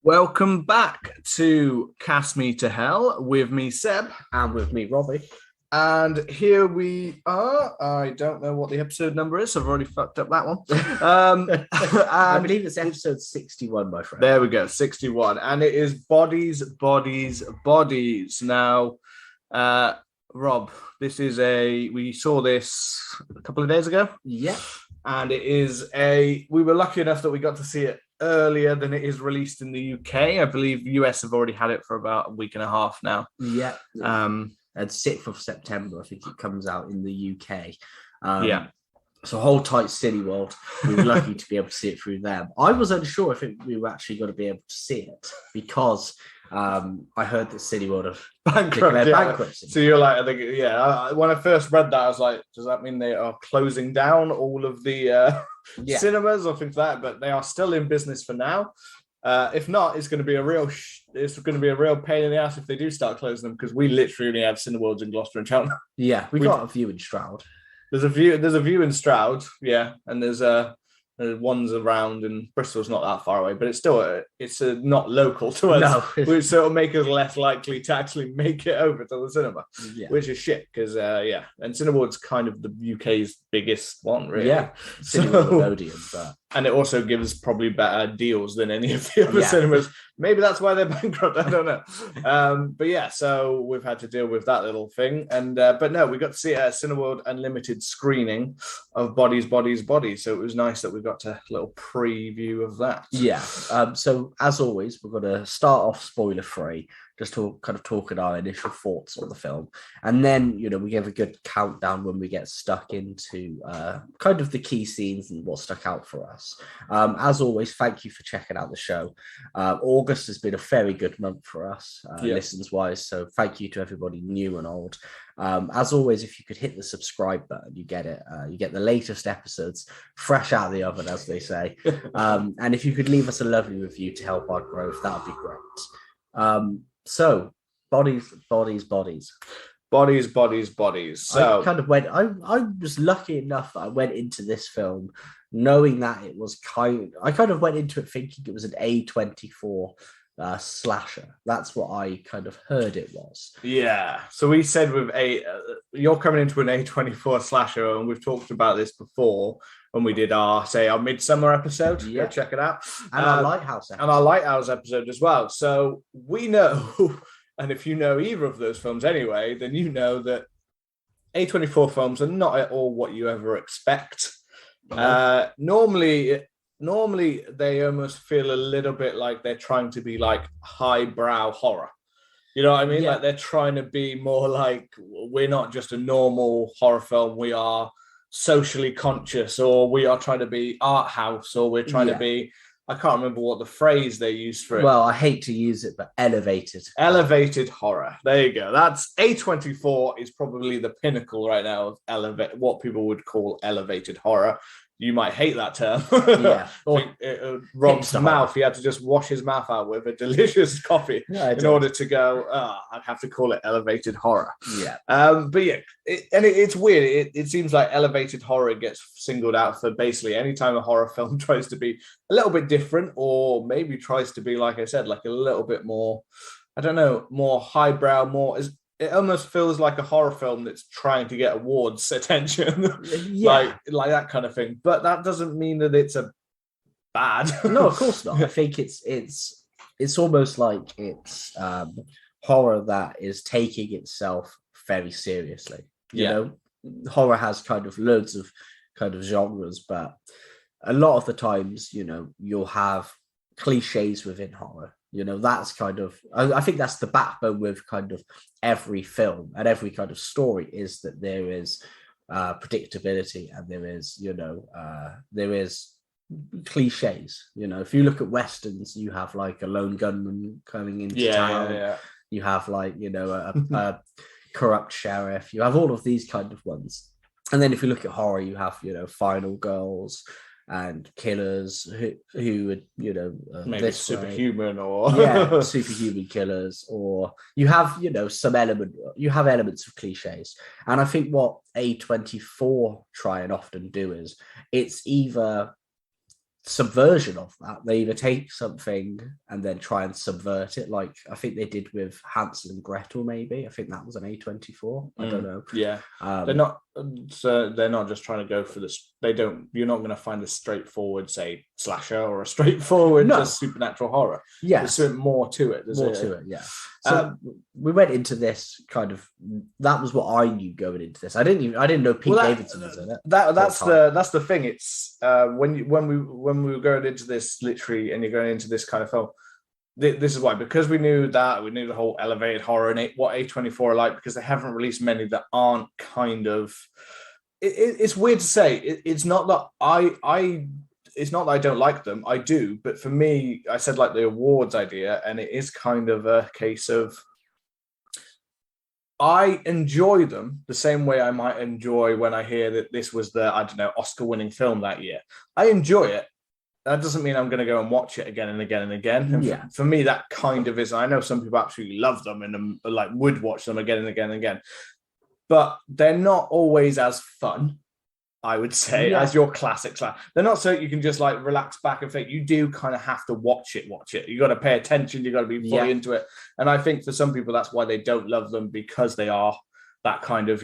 Welcome back to Cast Me to Hell with me, Seb. And with me, Robbie. And here we are. I don't know what the episode number is. So I've already fucked up that one. I believe it's episode 61, my friend. There we go, 61. And it is Bodies, Bodies, Bodies. Now, Rob, we saw this a couple of days ago. Yeah. And we were lucky enough that we got to see it earlier than it is released in the UK. I believe US have already had it for about a week and a half now. Yeah. And 6th of September, I think it comes out in the UK. Yeah. So hold tight, Cineworld. We were lucky to be able to see it through them. I was unsure if we were actually going to be able to see it because I heard that Cineworld have declared bankruptcy. So you're like, when I first read that, I was like, does that mean they are closing down all of the cinemas or things like that? But they are still in business for now. If not, it's going to be a real pain in the ass if they do start closing them, because we literally only have Cineworlds in Gloucester and Cheltenham. Yeah, we got a view in Stroud. There's a view in Stroud, yeah, and there's ones around, and Bristol's not that far away, but it's still not local to us. No. So it'll make us less likely to actually make it over to the cinema, which is shit because and Cineworld's kind of the UK's biggest one, really. Yeah, and it also gives probably better deals than any of the other cinemas. Maybe that's why they're bankrupt. I don't know. But yeah, so we've had to deal with that little thing. And but no, we got to see a Cineworld Unlimited screening of Bodies, Bodies, Bodies. So it was nice that we got a little preview of that. Yeah. So as always, we're going to start off spoiler free, just to kind of talk at our initial thoughts on the film. And then, we give a good countdown when we get stuck into kind of the key scenes and what stuck out for us. As always, thank you for checking out the show. August has been a very good month for us, listens-wise, so thank you to everybody new and old. As always, if you could hit the subscribe button, you get it. You get the latest episodes fresh out of the oven, as they say. And if you could leave us a lovely review to help our growth, that would be great. So, bodies, bodies, bodies. Bodies, bodies, bodies. So I was lucky enough that I went into this film knowing that it was I kind of went into it thinking it was an A24 slasher. That's what I kind of heard it was. Yeah. So we said you're coming into an A24 slasher, and we've talked about this before when we did our Midsummer episode. Yeah. Go check it out. And our Lighthouse episode. And our Lighthouse episode as well. So we know, and if you know either of those films anyway, then you know that A24 films are not at all what you ever expect. Normally they almost feel a little bit like they're trying to be like highbrow horror. You know what I mean? Yeah. Like they're trying to be more like, we're not just a normal horror film, we are socially conscious, or we are trying to be art house, or we're trying to be, I can't remember what the phrase they used for it. Well, I hate to use it, but elevated horror. There you go. That's A24 is probably the pinnacle right now of what people would call elevated horror. You might hate that term. Yeah. Rob's mouth, he had to just wash his mouth out with a delicious coffee in order to go, I'd have to call it elevated horror. Yeah. But yeah, it's weird. It seems like elevated horror gets singled out for basically any time a horror film tries to be a little bit different, or maybe tries to be, like I said, like a little bit more, I don't know, more highbrow, it almost feels like a horror film that's trying to get awards attention, like that kind of thing. But that doesn't mean that it's a bad. No, of course not. I think it's almost like it's horror that is taking itself very seriously. You know, horror has kind of loads of kind of genres, but a lot of the times, you'll have cliches within horror. That's kind of, I think that's the backbone with kind of every film and every kind of story, is that there is predictability, and there is cliches. If you look at Westerns, you have like a lone gunman coming into town. Yeah. You have like, a corrupt sheriff. You have all of these kind of ones. And then if you look at horror, you have, final girls and killers who would, maybe superhuman or superhuman killers, or you have, elements of cliches. And I think what A24 try and often do is it's either subversion of that. They either take something and then try and subvert it, like I think they did with Hansel and Gretel. Maybe I think that was an A24. I don't know. Yeah, they're not. So they're not just trying to go for this. They don't. You're not going to find a straightforward, say, slasher or a straightforward just supernatural horror. Yeah, there's more to it. More to it. Yeah. So we went into this kind of. That was what I knew going into this. I didn't know Pete Davidson was in it. That's the thing. It's when we were going into this literally, and you're going into this kind of film. This is why, because we knew the whole elevated horror and what A24 are like, because they haven't released many that aren't kind of. It's weird to say. It's not that it's not that I don't like them. I do, but for me, I said like the awards idea, and it is kind of a case of. I enjoy them the same way I might enjoy when I hear that this was the, I don't know, Oscar-winning film that year. I enjoy it. That doesn't mean I'm going to go and watch it again and again and again. And for me, that kind of is. I know some people absolutely love them and like would watch them again and again and again, but they're not always as fun, I would say, as your classics. They're not so you can just like relax back and think. You do kind of have to watch it. You got to pay attention. You got to be fully into it. And I think for some people, that's why they don't love them, because they are that kind of,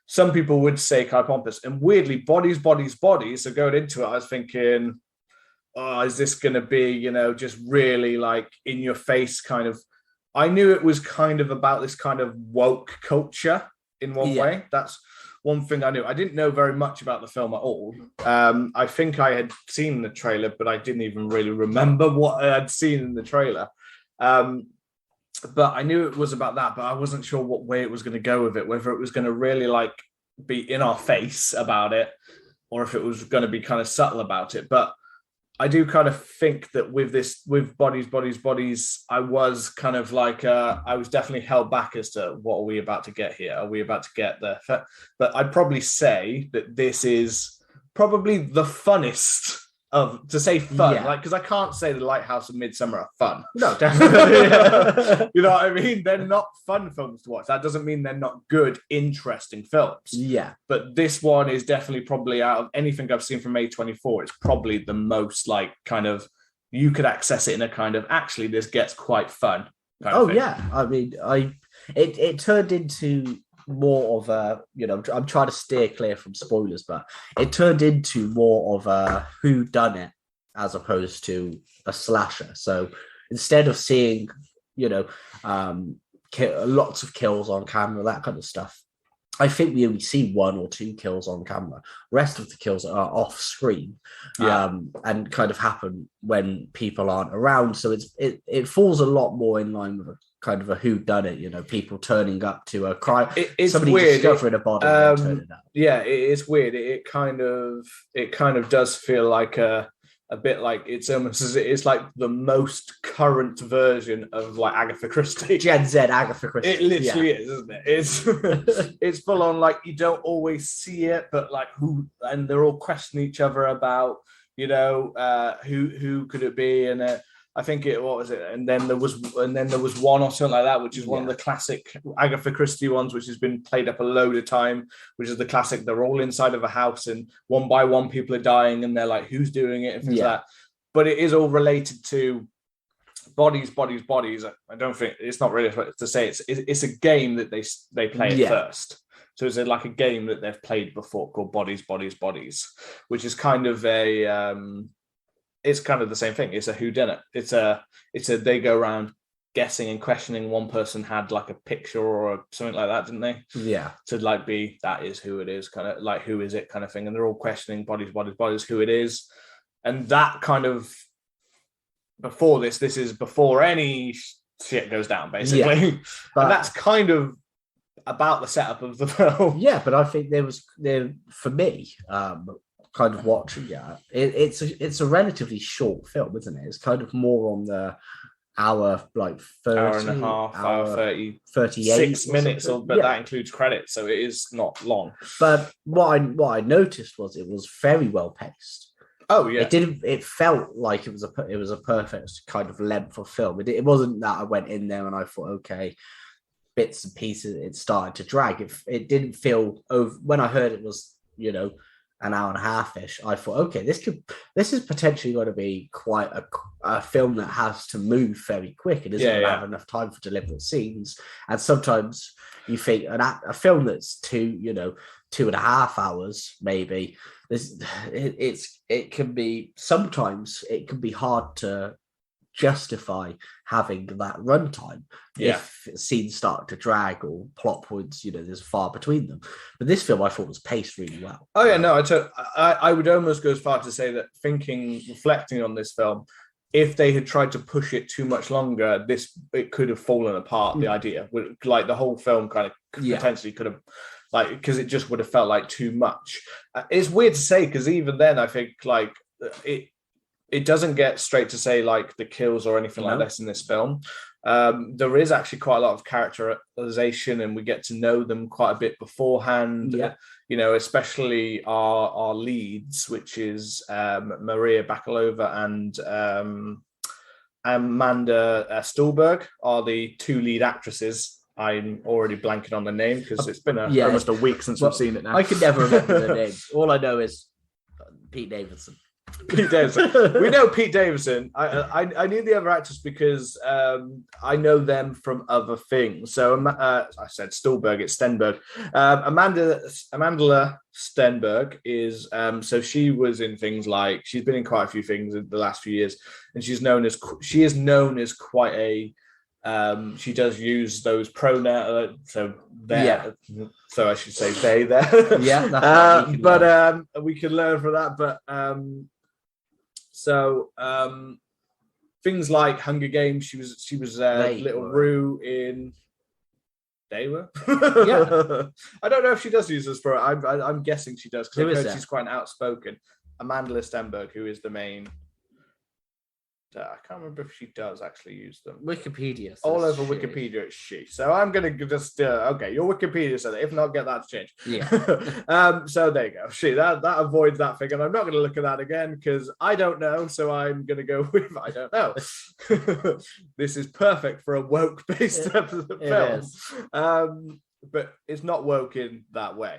some people would say kind of pompous and weirdly bodies. So going into it, I was thinking, oh, is this going to be, just really like in your face kind of. I knew it was kind of about this kind of woke culture in one way. That's one thing I knew. I didn't know very much about the film at all. I think I had seen the trailer, but I didn't even really remember what I had seen in the trailer. But I knew it was about that, but I wasn't sure what way it was going to go with it, whether it was going to really like be in our face about it, or if it was going to be kind of subtle about it. But I do kind of think that with bodies, I was kind of like, I was definitely held back as to what are we about to get here? Are we about to get there? But I'd probably say that this is probably the funnest to say fun, like, because I can't say The Lighthouse and Midsummer are fun. No, definitely. You know what I mean? They're not fun films to watch. That doesn't mean they're not good, interesting films. Yeah. But this one is definitely probably, out of anything I've seen from A24, it's probably the most like kind of, you could access it in a kind of, actually, this gets quite fun kind of thing. Yeah. I mean, it turned into more of a, I'm trying to steer clear from spoilers, but it turned into more of a whodunit as opposed to a slasher. So instead of seeing, lots of kills on camera, that kind of stuff, I think we only see 1 or 2 kills on camera. Rest of the kills are off screen, and kind of happen when people aren't around. So it falls a lot more in line with a kind of a whodunit, people turning up to a crime. It's somebody weird. Discovering a body and turning up. Yeah, it's weird. It kind of does feel like a bit like it's almost as it's like the most current version of like Agatha Christie. Gen Z Agatha Christie. It literally is, isn't it? It's it's full on, like, you don't always see it, but like and they're all questioning each other about, who could it be, and I think what was it? And then there was one or something like that, which is one of the classic Agatha Christie ones, which has been played up a load of time, which is the classic. They're all inside of a house and one by one people are dying and they're like, who's doing it? And things like that. But it is all related to bodies. I don't think it's not really to say it's a game that they play at first. So it's like a game that they've played before called Bodies, which is kind of a, it's kind of the same thing. It's a whodunit. It's a they go around guessing and questioning. One person had like a picture or something like that, didn't they? Yeah. To like be, that is who it is, kind of like, who is it kind of thing. And they're all questioning bodies, who it is. And that kind of, before this is before any shit goes down, basically. Yeah, but, and that's kind of about the setup of the film. Yeah, but I think for me, kind of watching it's a relatively short film, isn't it? It's kind of more on the hour, like 30, hour and a half, hour 30, 38 6 minutes, but that includes credits, so it is not long. But what I noticed was it was very well paced. Oh yeah, it felt like it was a perfect kind of length of film. It wasn't that I went in there and I thought, okay, bits and pieces, it started to drag. It didn't feel over when I heard it was, an hour and a half-ish, I thought, okay, this is potentially going to be quite a film that has to move very quick and isn't going to have enough time for deliberate scenes. And sometimes you think a film that's 2.5 hours, maybe, it can be hard to justify having that runtime if scenes start to drag or plot points, there's far between them. But this film I thought was paced really well. Oh yeah, no, I would almost go as far to say that reflecting on this film, if they had tried to push it too much longer, it could have fallen apart. The idea, like the whole film, kind of potentially could have, like, because it just would have felt like too much. It's weird to say, because even then, I think like it doesn't get straight to say like the kills or anything like this in this film. There is actually quite a lot of characterization, and we get to know them quite a bit beforehand. Especially our leads, which is Maria Bakalova and Amanda Stuhlbarg, are the two lead actresses. I'm already blanking on the name because it's been almost a week since we've seen it now. I can never remember the names. All I know is Pete Davidson. Pete Davidson. We know Pete Davidson. I knew the other actors because I know them from other things. So I said Stuhlbarg, it's Stenberg. Amanda Stenberg is so she was in things like, she's been in quite a few things in the last few years, and she is known as quite a she does use those pronouns, so so I should say they there. But we can learn from that. But things like Hunger Games, she was little Rue in. They were. I don't know if she does use this for. I'm guessing she does, because she's quite outspoken. Amanda Stenberg, who is the main. I can't remember if she does actually use them. Wikipedia. All over Wikipedia, it's she. So I'm going to just, okay, your Wikipedia said it. If not, get that to change. Yeah. So there you go. She, that avoids that thing. And I'm not going to look at that again because I don't know. So I'm going to go with, I don't know. This is perfect for a woke-based film. But it's not woke in that way.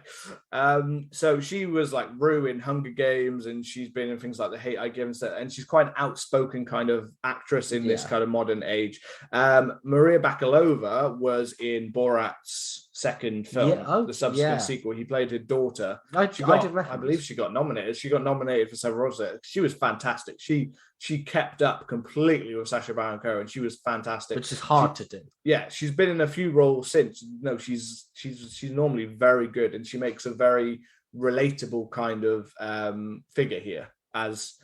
So she was like Rue in Hunger Games, and she's been in things like The Hate I Give, and she's quite an outspoken kind of actress in this kind of modern age. Maria Bakalova was in Borat's second film, the subsequent sequel. He played her daughter. I believe she got nominated. She got nominated for several roles. She was fantastic. She kept up completely with Sacha Baron Cohen, and she was fantastic. Which is hard to do. Yeah, she's been in a few roles since. No, she's normally very good, and she makes a very relatable kind of figure here, as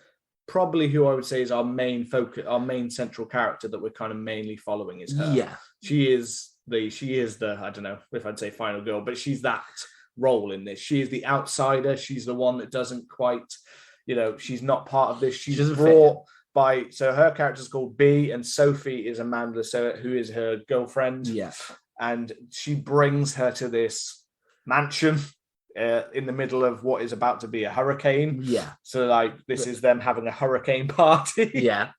probably who I would say is our main focus, our main central character that we're kind of mainly following is her. Yeah, she is the I don't know if I'd say final girl, but she's that role in this. She is the outsider. She's the one that doesn't quite, she's not part of this. She's brought by, so her character's called B, and Sophie is Amanda, who is her girlfriend. Yeah, and she brings her to this mansion in the middle of what is about to be a hurricane. Yeah. So like this is them having a hurricane party. Yeah.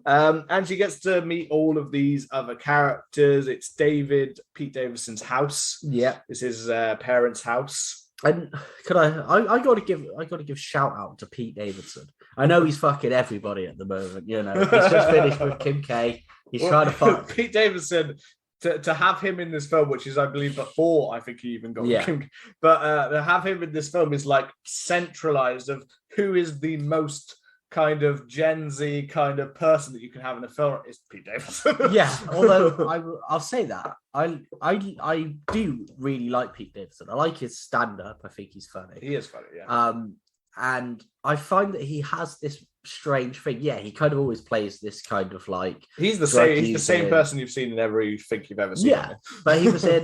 And she gets to meet all of these other characters. It's Pete Davidson's house. Yeah. It's his parents' house. And could I got to give shout out to Pete Davidson. I know he's fucking everybody at the moment, He's just finished with Kim K. He's trying to fuck Pete Davidson. To have him in this film, which is, I believe, before I think he even got Kim, but to have him in this film is like centralized of who is the most kind of Gen Z kind of person that you can have in a film is Pete Davidson. Yeah, although I'll say that I do really like Pete Davidson. I like his stand-up. I think he's funny. He is funny, yeah. And I find that he has this strange thing. Yeah, he kind of always plays this kind of like he's the same person you've seen in everything you've ever seen. Yeah, but he was in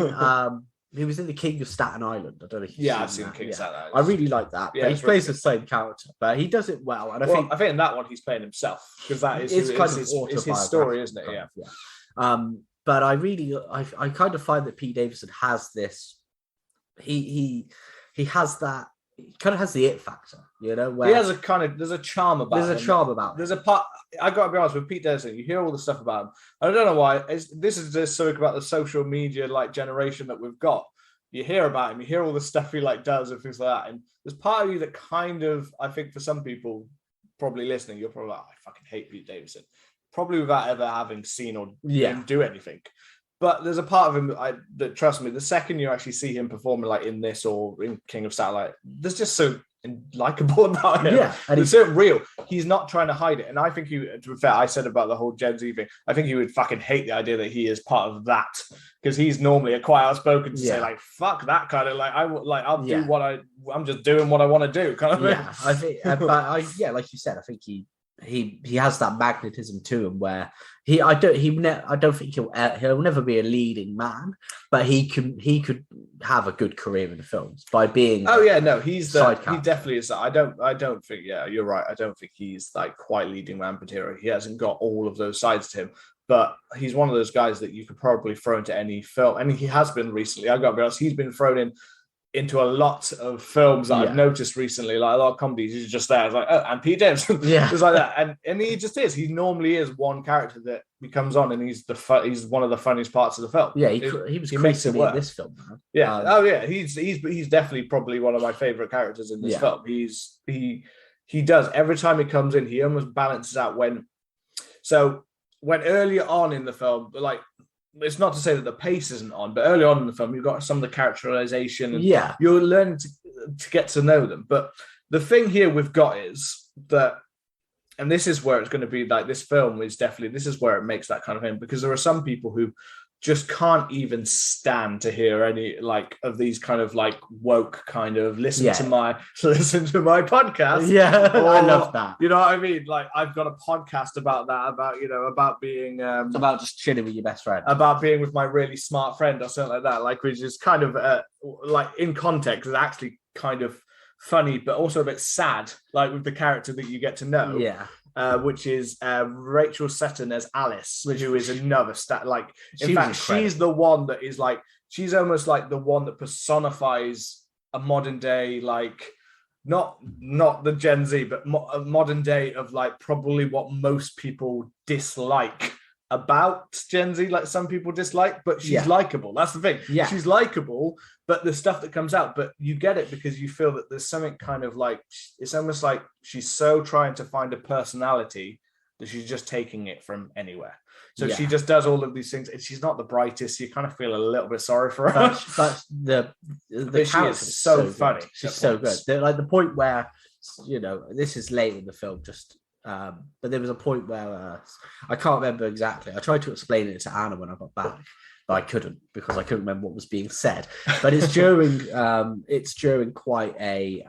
the King of Staten Island. I don't know if I've seen King of Staten Island. I really like that. Yeah, he plays the same character, but he does it well. And I think in that one he's playing himself, because that is his story, isn't it? Yeah. But I kind of find that Pete Davidson has this. He has that. He kind of has the it factor, where he has there's a charm about him. There's a part, I got to be honest with Pete Davidson, you hear all the stuff about him. I don't know why, this is just something about the social media like generation that we've got. you hear about him, you hear all the stuff he like does and things like that. And there's part of you that kind of, I think for some people probably listening, you're probably like, I fucking hate Pete Davidson. Probably without ever having seen or him do anything. But there's a part of him that, trust me, the second you actually see him performing like in this or in King of Satellite, there's just so likable about him. Yeah, and it's so real. He's not trying to hide it. And I think to be fair, I said about the whole Gen Z thing, I think he would fucking hate the idea that he is part of that, because he's normally a quite outspoken to say like, fuck that kind of I'll do what I'm just doing what I want to do kind of thing. Yeah, I think, but like you said, I think he has that magnetism to him where I don't think he'll never be a leading man, but he could have a good career in the films by being. He definitely is. I don't think you're right. I don't think he's like quite leading man material. He hasn't got all of those sides to him, but he's one of those guys that you could probably throw into any film, and he has been recently. I got to be honest, he's been thrown into a lot of films that I've noticed recently, like a lot of comedies. He's just there. It's like, oh, and Pete Davidson, just like that, and he just is. He normally is one character that he comes on, and he's one of the funniest parts of the film. Yeah, he makes it work in this film. Man. Yeah, he's definitely probably one of my favorite characters in this film. He does every time he comes in, he almost balances out when earlier on in the film, like. It's not to say that the pace isn't on, but early on in the film, you've got some of the characterization and you're learning to get to know them. But the thing here we've got is that, and this is where it's going to be like, this film is definitely, this is where it makes that kind of thing, because there are some people who just can't even stand to hear any like of these kind of like woke kind of listen to my podcast. Yeah, I love that. You know what I mean? Like I've got a podcast about that, about being about just chilling with your best friend, about being with my really smart friend or something like that. Like which is kind of like in context is actually kind of funny, but also a bit sad, like with the character that you get to know. Yeah. Which is Rachel Sutton as Alice, who is another like. In fact, she's the one that is like. She's almost like the one that personifies a modern day, like not the Gen Z, but a modern day of like probably what most people dislike about Gen Z. Like some people dislike, but she's likable. That's the thing. Yeah, she's likable, but the stuff that comes out, but you get it because you feel that there's something kind of like, it's almost like she's so trying to find a personality that she's just taking it from anywhere. So she just does all of these things, and she's not the brightest. You kind of feel a little bit sorry for her. But the character is so funny. She's so good. Like the point where, this is late in the film, but there was a point where I can't remember exactly. I tried to explain it to Anna when I got back, but I couldn't because I couldn't remember what was being said. But it's during quite a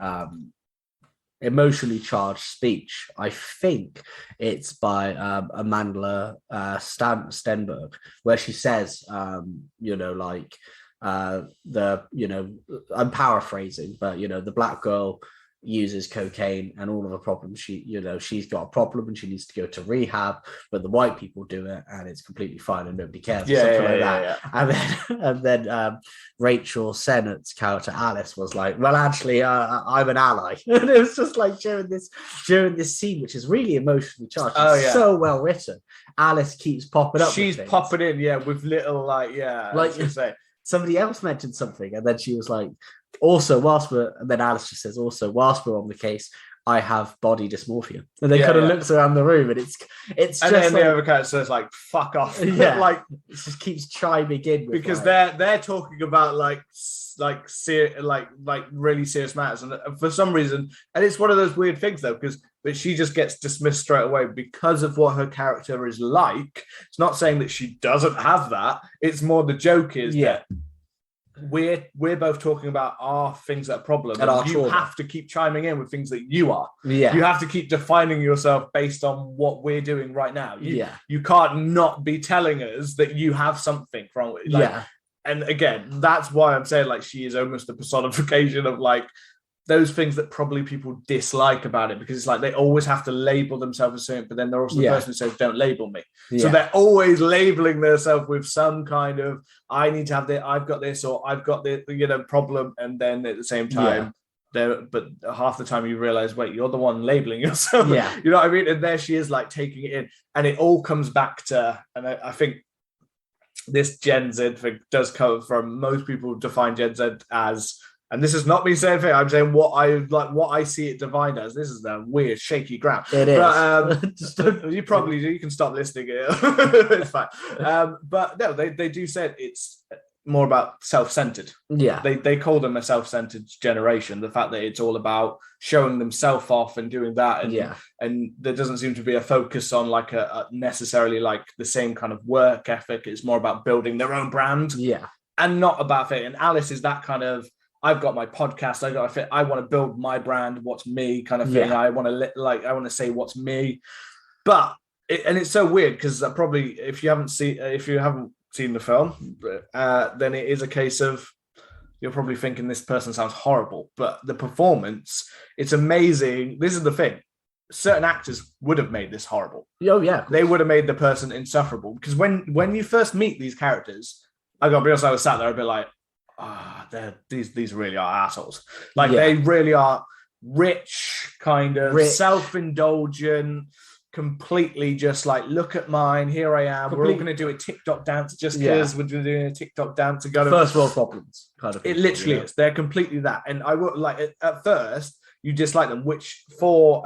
emotionally charged speech. I think it's by Amanda Stenberg, where she says, I'm paraphrasing, but the black girl uses cocaine and all of the problems she's got a problem and she needs to go to rehab, but the white people do it and it's completely fine and nobody cares. And then Rachel Sennett's character Alice was like, well actually I'm an ally. And it was just like during this scene, which is really emotionally charged. It's so well written. Alice keeps popping up, she's popping in with little somebody else mentioned something and then she was like, also, and then Alice just says, also, whilst we're on the case, I have body dysmorphia. And they kind of looks around the room and it's and just then the other character says like, fuck off. Yeah. Like it just keeps chiming in with, because they're talking about like really serious matters. And for some reason, and it's one of those weird things though, but she just gets dismissed straight away because of what her character is like. It's not saying that she doesn't have that. It's more the joke is that we're both talking about our things that are problems, and you have to keep chiming in with things that you are. You have to keep defining yourself based on what we're doing right now. You can't not be telling us that you have something wrong with and again, that's why I'm saying like she is almost the personification of like those things that probably people dislike about it, because it's like they always have to label themselves as something, but then they're also the person who says, don't label me. So they're always labeling themselves with some kind of, I need to have this, I've got this, or I've got the problem. And then at the same time, but half the time you realize, wait, you're the one labeling yourself. You know what I mean? And there she is like taking it in, and it all comes back to, and I think this Gen Z thing does come from, most people define Gen Z as, and this is not me saying thing, I'm saying what I see it defined as. This is the weird, shaky ground. It is. You probably do. You can stop listening. It's fine. But no, they do say it's more about self-centered. Yeah. They call them a self-centered generation. The fact that it's all about showing themselves off and doing that. And there doesn't seem to be a focus on like a necessarily like the same kind of work ethic. It's more about building their own brand. Yeah. And not about it. And Alice is that kind of, I've got my podcast. I want to build my brand. What's me kind of thing. I want to say what's me. But it's so weird because probably if you haven't seen the film, then it is a case of you're probably thinking this person sounds horrible. But the performance, it's amazing. This is the thing. Certain actors would have made this horrible. Oh yeah, they would have made the person insufferable because when you first meet these characters, I gotta be honest, I was sat there a bit like, these really are assholes. Like they really are rich, kind of self-indulgent, completely just like, look at mine, here I am. We're all going to do a TikTok dance just because we're doing a TikTok dance to go to first world problems kind of thing. It literally is. They're completely that. And I would like at first you dislike them, which for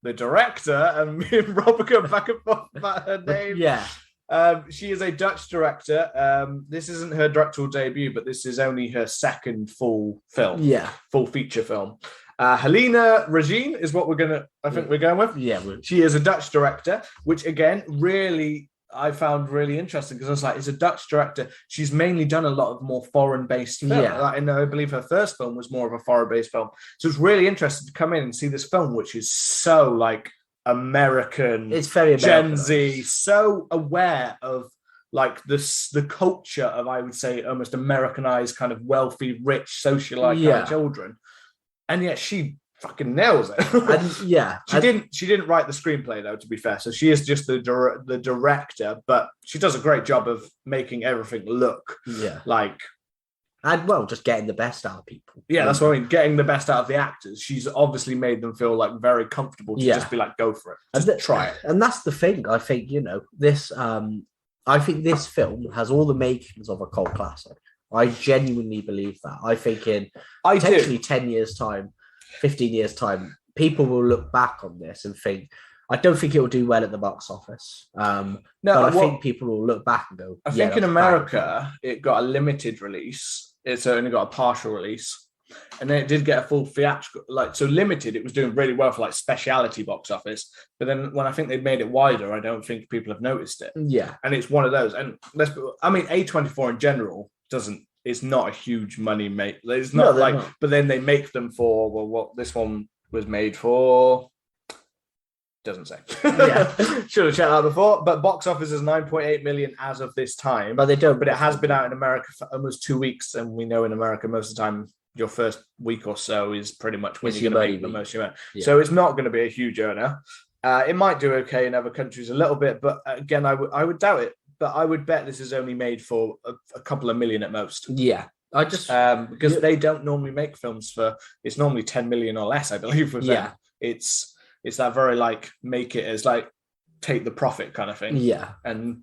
the director, and me and Rob go back and forth about her name. Yeah. She is a Dutch director. This isn't her directorial debut, but this is only her second full film. Yeah. Full feature film. Helena Regine is what we're going with. Yeah. She is a Dutch director, which again, really, I found really interesting because I was like, it's a Dutch director. She's mainly done a lot of more foreign-based film. Yeah. And I believe her first film was more of a foreign-based film. So it's really interesting to come in and see this film, which is so like American, it's very Gen Z, so aware of like the culture of, I would say, almost Americanized kind of wealthy, rich, socialite kind of children, and yet she fucking nails it. And, she didn't write the screenplay though, to be fair, so she is just the director, but she does a great job of making everything look like. And well, just getting the best out of people. Yeah, that's what I mean. Getting the best out of the actors. She's obviously made them feel like very comfortable to just be like, go for it. Just try it. And that's the thing. I think, this I think this film has all the makings of a cult classic. I genuinely believe that. I think in potentially 10 years' time, 15 years' time, people will look back on this and think, I don't think it will do well at the box office. But I think people will look back and go, I think in America, it got a limited release. It's only got a partial release. And then it did get a full theatrical, so limited, it was doing really well for like speciality box office. But then when I think they've made it wider, I don't think people have noticed it. Yeah. And it's one of those. And A24 in general it's not a huge money make. It's not not. But then they make them for, what this one was made for. Doesn't say. Yeah. Should have checked that before. But box office is 9.8 million as of this time. But they don't. But it has been out in America for almost 2 weeks. And we know in America, most of the time, your first week or so is pretty much when you're going to make the most you earn. Yeah. So it's not going to be a huge earner. It might do okay in other countries a little bit. But again, I would doubt it. But I would bet this is only made for a couple of million at most. Yeah. I just because they don't normally make films for, it's normally 10 million or less, I believe, with them. It's that very like make it as like take the profit kind of thing. Yeah. And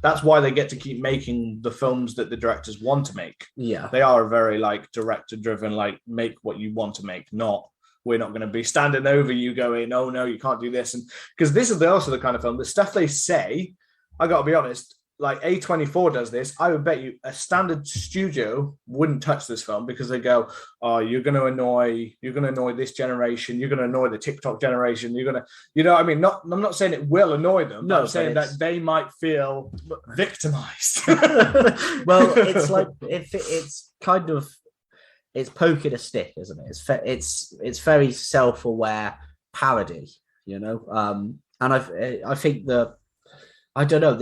that's why they get to keep making the films that the directors want to make. Yeah. They are a very like director driven, like make what you want to make, not we're not going to be standing over you going, oh no, you can't do this. And because this is also the kind of film, the stuff they say, I got to be honest, like A24 does this, I would bet you a standard studio wouldn't touch this film because they go, oh, you're going to annoy this generation. You're going to annoy the TikTok generation. You're going to, what I mean? I'm not saying it will annoy them. No, I'm saying that they might feel victimized. Well, it's like, it's kind of, it's poking a stick, isn't it? It's very self-aware parody, and I think I don't know.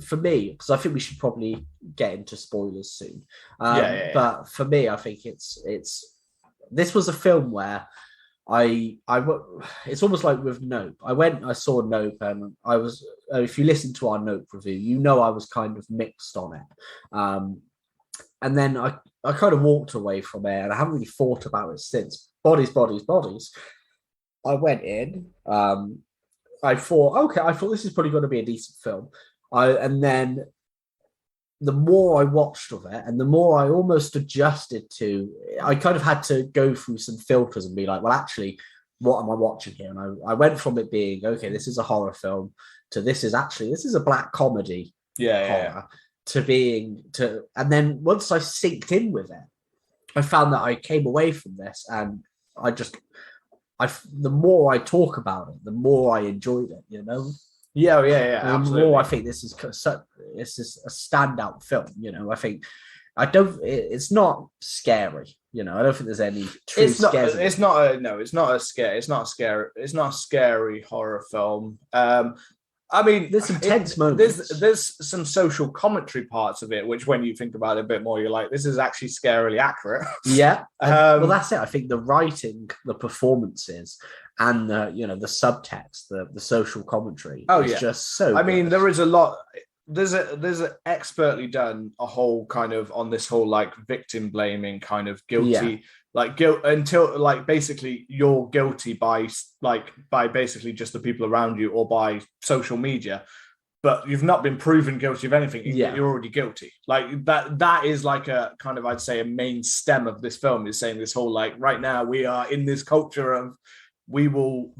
For me, because I think we should probably get into spoilers soon. But for me, I think it's this was a film where it's almost like with Nope. I saw Nope, and I was. If you listen to our Nope review, I was kind of mixed on it. And then I kind of walked away from it, and I haven't really thought about it since. Bodies. I went in. I thought this is probably going to be a decent film. And then the more I watched of it and the more I almost adjusted to, I kind of had to go through some filters and be like, well, actually, what am I watching here? And I went from it being, okay, this is a horror film to this is a black comedy horror to being to, and then once I synced in with it, I found that I came away from this and the more I talk about it, the more I enjoyed it, you know? Yeah, absolutely. The more I think this is a standout film, you know. I think it's not scary, you know. I don't think there's any true scares. It's not a scary horror film. I mean, there's intense moments. There's some social commentary parts of it, which when you think about it a bit more, you're like, this is actually scarily accurate. Yeah. Well, that's it. I think the writing, the performances, and the subtext, the social commentary is just so good. mean, there is a lot. There's a expertly done a whole kind of on this whole like victim blaming kind of guilty like guilt until like basically you're guilty by basically just the people around you or by social media, but you've not been proven guilty of anything. You're already guilty. Like that is like a kind of, I'd say, a main stem of this film is saying this whole like right now we are in this culture of we will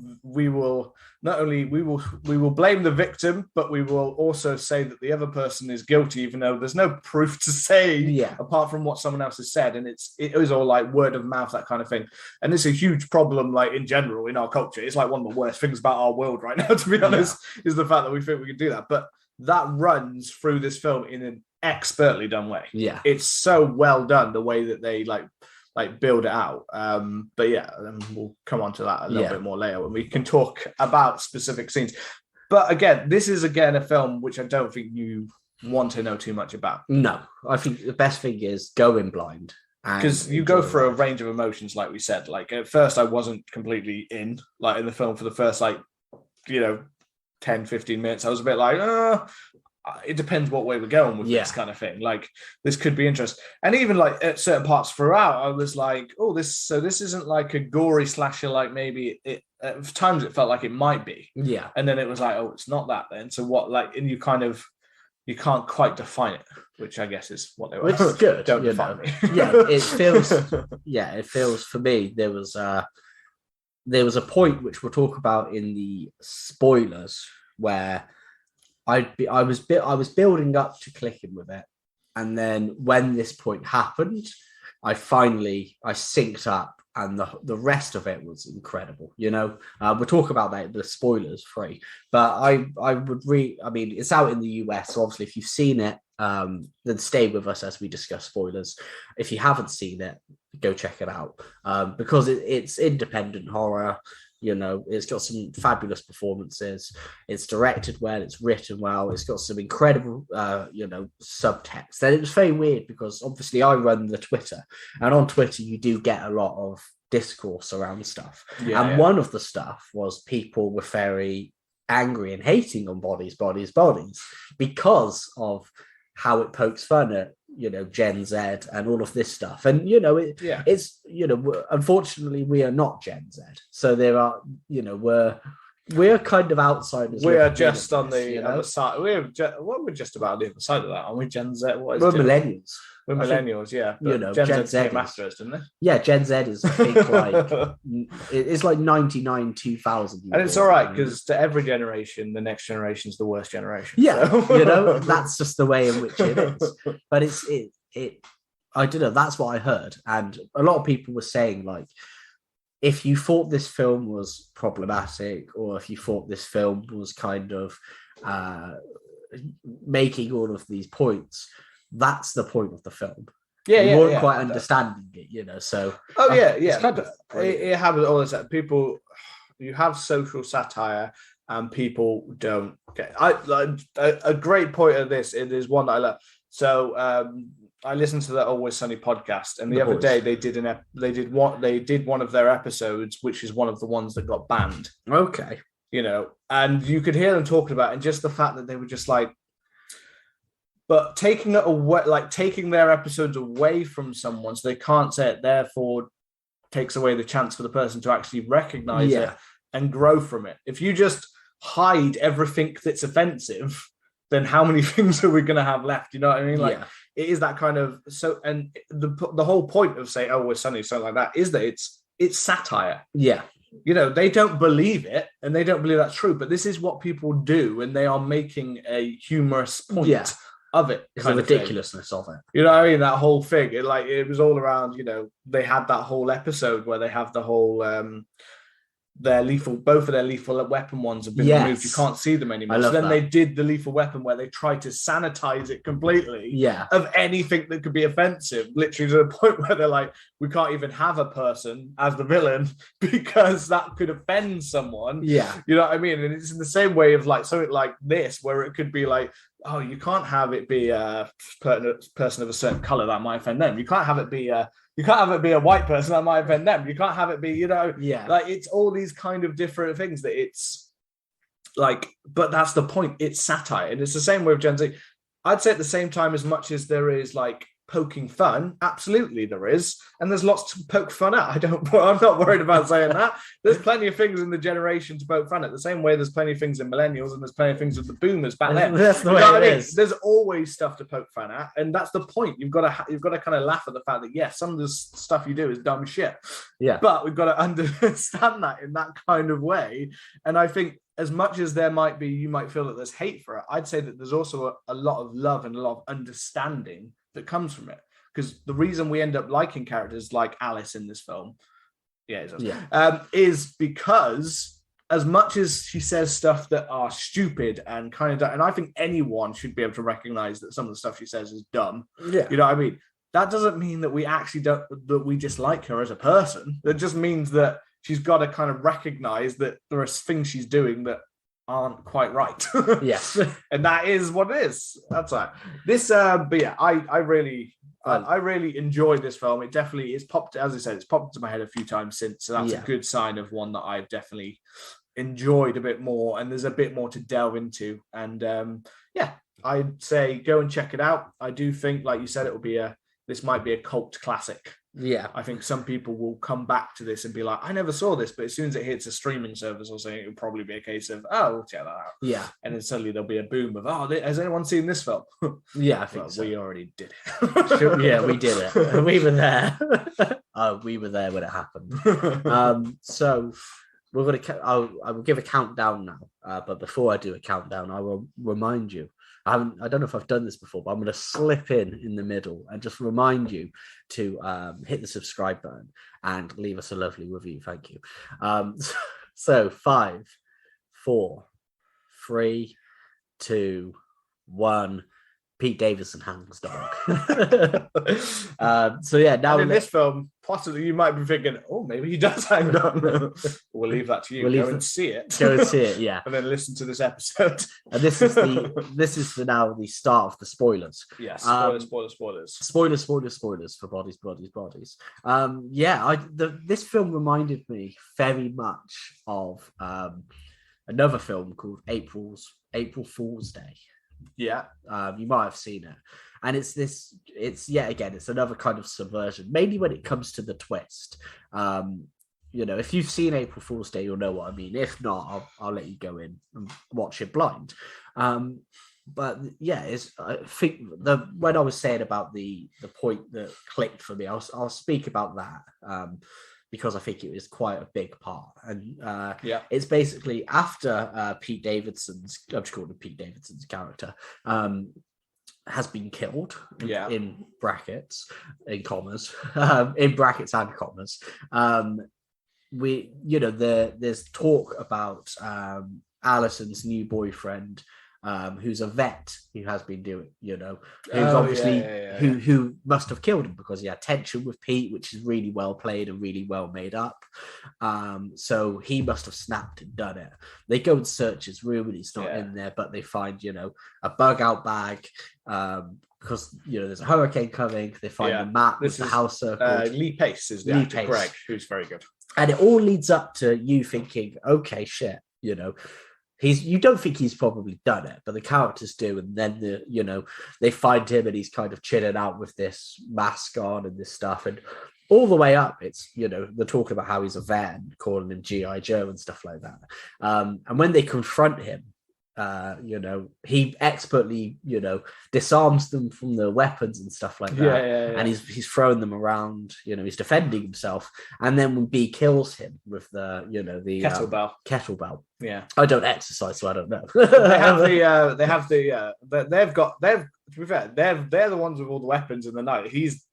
blame the victim, but we will also say that the other person is guilty, even though there's no proof to say apart from what someone else has said. And it is all like word of mouth, that kind of thing. And it's a huge problem, like in general in our culture. It's like one of the worst things about our world right now, to be honest, is the fact that we think we can do that. But that runs through this film in an expertly done way. Yeah, it's so well done the way that they like build it out. But yeah, we'll come on to that a little bit more later when we can talk about specific scenes. But again, this is a film which I don't think you want to know too much about. No, I think the best thing is going blind. Because you go through a range of emotions, like we said. Like at first I wasn't completely in the film for the first 10, 15 minutes. I was a bit like, it depends what way we're going with this kind of thing. Like this could be interesting. And even like at certain parts throughout, I was like, this isn't like a gory slasher. Like maybe at times it felt like it might be. Yeah. And then it was like, it's not that then. So what, like, and you can't quite define it, which I guess is what they were. Which is good. Don't define me. It feels for me, there was a point which we'll talk about in the spoilers where I was building up to clicking with it, and then when this point happened, I synced up, and the rest of it was incredible. You know, we'll talk about that, the spoilers free, but I would I mean, it's out in the US, so obviously if you've seen it, then stay with us as we discuss spoilers. If you haven't seen it, go check it out, because it's independent horror. You know, it's got some fabulous performances. It's directed well. It's written well. It's got some incredible, subtext. And it was very weird because obviously I run the Twitter, and on Twitter you do get a lot of discourse around stuff. One of the stuff was people were very angry and hating on bodies because of how it pokes fun at, Gen Z and all of this stuff. And, it's, unfortunately we are not Gen Z. So there are, we're kind of outsiders. We are just on the other side. We're just about the other side of that, aren't we? Gen Z. We're millennials. We're millennials, yeah. Gen Z came after us, didn't they? Yeah, Gen Z is I think like it's like 99, 2000. And it's all right because to every generation, the next generation is the worst generation. Yeah, so. That's just the way in which it is. But it. I don't know. That's what I heard, and a lot of people were saying like, if you thought this film was problematic, or if you thought this film was kind of making all of these points, that's the point of the film. You weren't quite understanding it, So it's kind of it happens all the time. People, you have social satire, and people don't get. A great point of this. It is one that I love. So I listened to the Always Sunny podcast, and the other day they did one of their episodes, which is one of the ones that got banned. Okay, and you could hear them talking about it, and just the fact that they were just like. But taking it away, like taking their episodes away from someone so they can't say it, therefore takes away the chance for the person to actually recognize it and grow from it. If you just hide everything that's offensive, then how many things are we going to have left? You know what I mean? Like, Yeah. it is that kind of, so, and the whole point of saying, oh, we're sunny, something like that, is that it's satire. Yeah. You know, they don't believe it and they don't believe that's true, but this is what people do, and they are making a humorous point of it. It's the ridiculousness of it. You know what I mean? That whole thing. It was all around, you know, they had that whole episode where they have the whole both of their lethal weapon ones have been removed. You can't see them anymore. So then they did the lethal weapon where they tried to sanitize it completely of anything that could be offensive, literally to the point where they're like, we can't even have a person as the villain because that could offend someone. Yeah. You know what I mean? And it's in the same way of like something like this, where it could be like, oh, you can't have it be a person of a certain color that might offend them. You can't have it be a white person that might offend them. You can't have it be, you know, like it's all these kind of different things that it's like, but that's the point. It's satire. And it's the same way with Gen Z. I'd say at the same time, as much as there is like poking fun, absolutely there is, and there's lots to poke fun at. I'm not worried about saying that. There's plenty of things in the generation to poke fun at, the same way there's plenty of things in millennials, and there's plenty of things with the boomers back then. That's the way it is. There's always stuff to poke fun at, and that's the point. You've got to kind of laugh at the fact that yes, some of the stuff you do is dumb shit, but we've got to understand that in that kind of way. And I think as much as you might feel that there's hate for it, I'd say that there's also a lot of love and a lot of understanding that comes from it, because the reason we end up liking characters like Alice in this film is because as much as she says stuff that are stupid and kind of dumb, and I think anyone should be able to recognize that some of the stuff she says is dumb, you know what I mean, that doesn't mean that we dislike her as a person. That just means that she's got to kind of recognize that there are things she's doing that aren't quite right. Yes. And that is what it is. That's right. This but yeah, I really enjoyed this film. It definitely is popped, as I said, it's popped into my head a few times since. So that's a good sign of one that I've definitely enjoyed a bit more, and there's a bit more to delve into. And I'd say go and check it out. I do think, like you said, this might be a cult classic. Yeah, I think some people will come back to this and be like, I never saw this, but as soon as it hits a streaming service or something, it'll probably be a case of, oh, we'll check that out. Yeah. And then suddenly there'll be a boom of, oh, has anyone seen this film? Yeah, I think so. We already did it. Yeah, we did it. We were there. We were there when it happened. So we're going to, I will give a countdown now. But before I do a countdown, I will remind you, I don't know if I've done this before, but I'm going to slip in the middle and just remind you to hit the subscribe button and leave us a lovely review. Thank you. So 5, 4, 3, 2, 1. Pete Davidson hangs dog. So yeah, now in this film, possibly you might be thinking, oh, maybe he does hang dog. We'll leave that to you. Go and see it. Go and see it, yeah. And then listen to this episode. And this is now the start of the spoilers. Yeah, spoilers for bodies. This film reminded me very much of another film called April Fool's Day. Yeah, you might have seen it, and it's another kind of subversion, mainly when it comes to the twist. If you've seen April Fool's Day, you'll know what I mean. If not, I'll let you go in and watch it blind. But yeah, I think when I was saying about the point that clicked for me, I'll speak about that. Because I think it was quite a big part. And it's basically after Pete Davidson's, I'm just calling him Pete Davidson's character, has been killed in brackets, in commas, in brackets and commas. There's talk about Alison's new boyfriend, who's a vet who has been doing, who must have killed him because he had tension with Pete, which is really well played and really well made up. So he must have snapped and done it. They go and search his room and he's not in there, but they find, a bug out bag, because there's a hurricane coming. They find a map with the house circled. Lee Pace is the actor, Greg, who's very good. And it all leads up to you thinking, okay, shit, you don't think he's probably done it, but the characters do, and then they find him and he's kind of chilling out with this mask on and this stuff, and all the way up, it's they're talking about how he's a vet and calling him G.I. Joe and stuff like that. And when they confront him, he expertly, disarms them from the weapons and stuff like that. And he's throwing them around, he's defending himself. And then when B kills him with the kettlebell. Yeah. I don't exercise, so I don't know. To be fair, they're the ones with all the weapons in the night. He's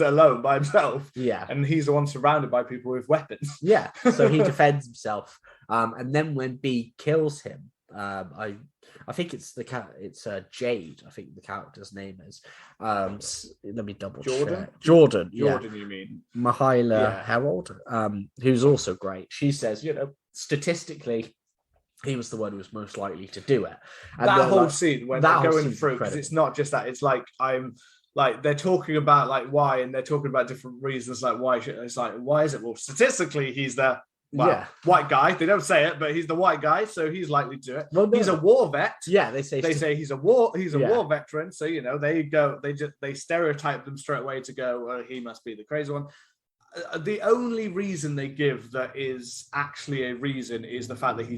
alone by himself. Yeah. And he's the one surrounded by people with weapons. Yeah. So he defends himself. And then when B kills him, I think it's Jade. I think the character's name is. Let me double check. Jordan. You mean Mihaela Herald, who's also great. She says, statistically, he was the one who was most likely to do it. And that whole scene when they're going through, because it's not just that. It's like they're talking about like why, and they're talking about different reasons like why. It's like, why is it? Well, statistically, he's the white guy. They don't say it, but he's the white guy, so he's likely to do it. Well, he's a war vet. Yeah, they say he's a war veteran. So they stereotype them straight away to go, well, he must be the crazy one. The only reason they give that is actually a reason is the fact that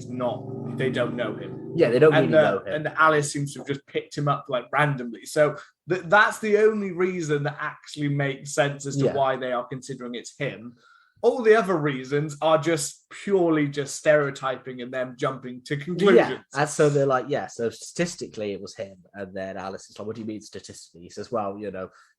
they don't know him. Yeah, they don't really know him. And Alice seems to have just picked him up like randomly. So that's the only reason that actually makes sense as to why they are considering it's him. All the other reasons are just purely just stereotyping and them jumping to conclusions. Yeah, and so they're like, so statistically it was him. And then Alice is like, what do you mean statistically? He says, well,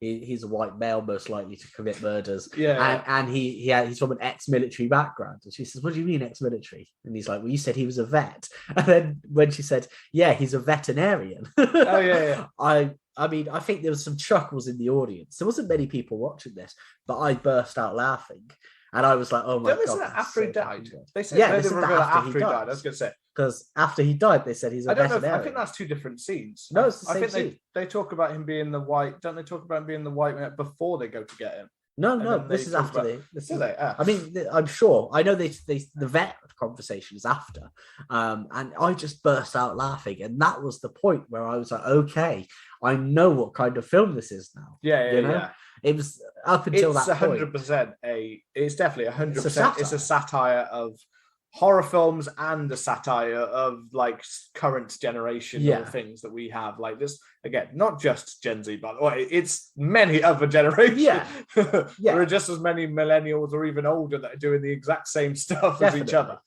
he's a white male most likely to commit murders. Yeah. And he's from an ex-military background. And she says, what do you mean ex-military? And he's like, well, you said he was a vet. And then when she said, yeah, he's a veterinarian. Oh, yeah. I mean, I think there was some chuckles in the audience. There wasn't many people watching this, but I burst out laughing. And I was like, oh my God. After he died? They said after he died. I was going to say. Because after he died, they said he's a veterinarian. I think that's two different scenes. No, it's the same scene. They talk about him being the white. Don't they talk about him being the white man before they go to get him? No, this is after I mean, I'm sure. I know the vet conversation is after. And I just burst out laughing. And that was the point where I was like, okay, I know what kind of film this is now. Yeah. It was up until that point. It's definitely 100%. It's a satire of horror films and a satire of like current generation of things that we have. Like this, again, not just Gen Z, by the way, it's many other generations. Yeah. There are just as many millennials or even older that are doing the exact same stuff as each other.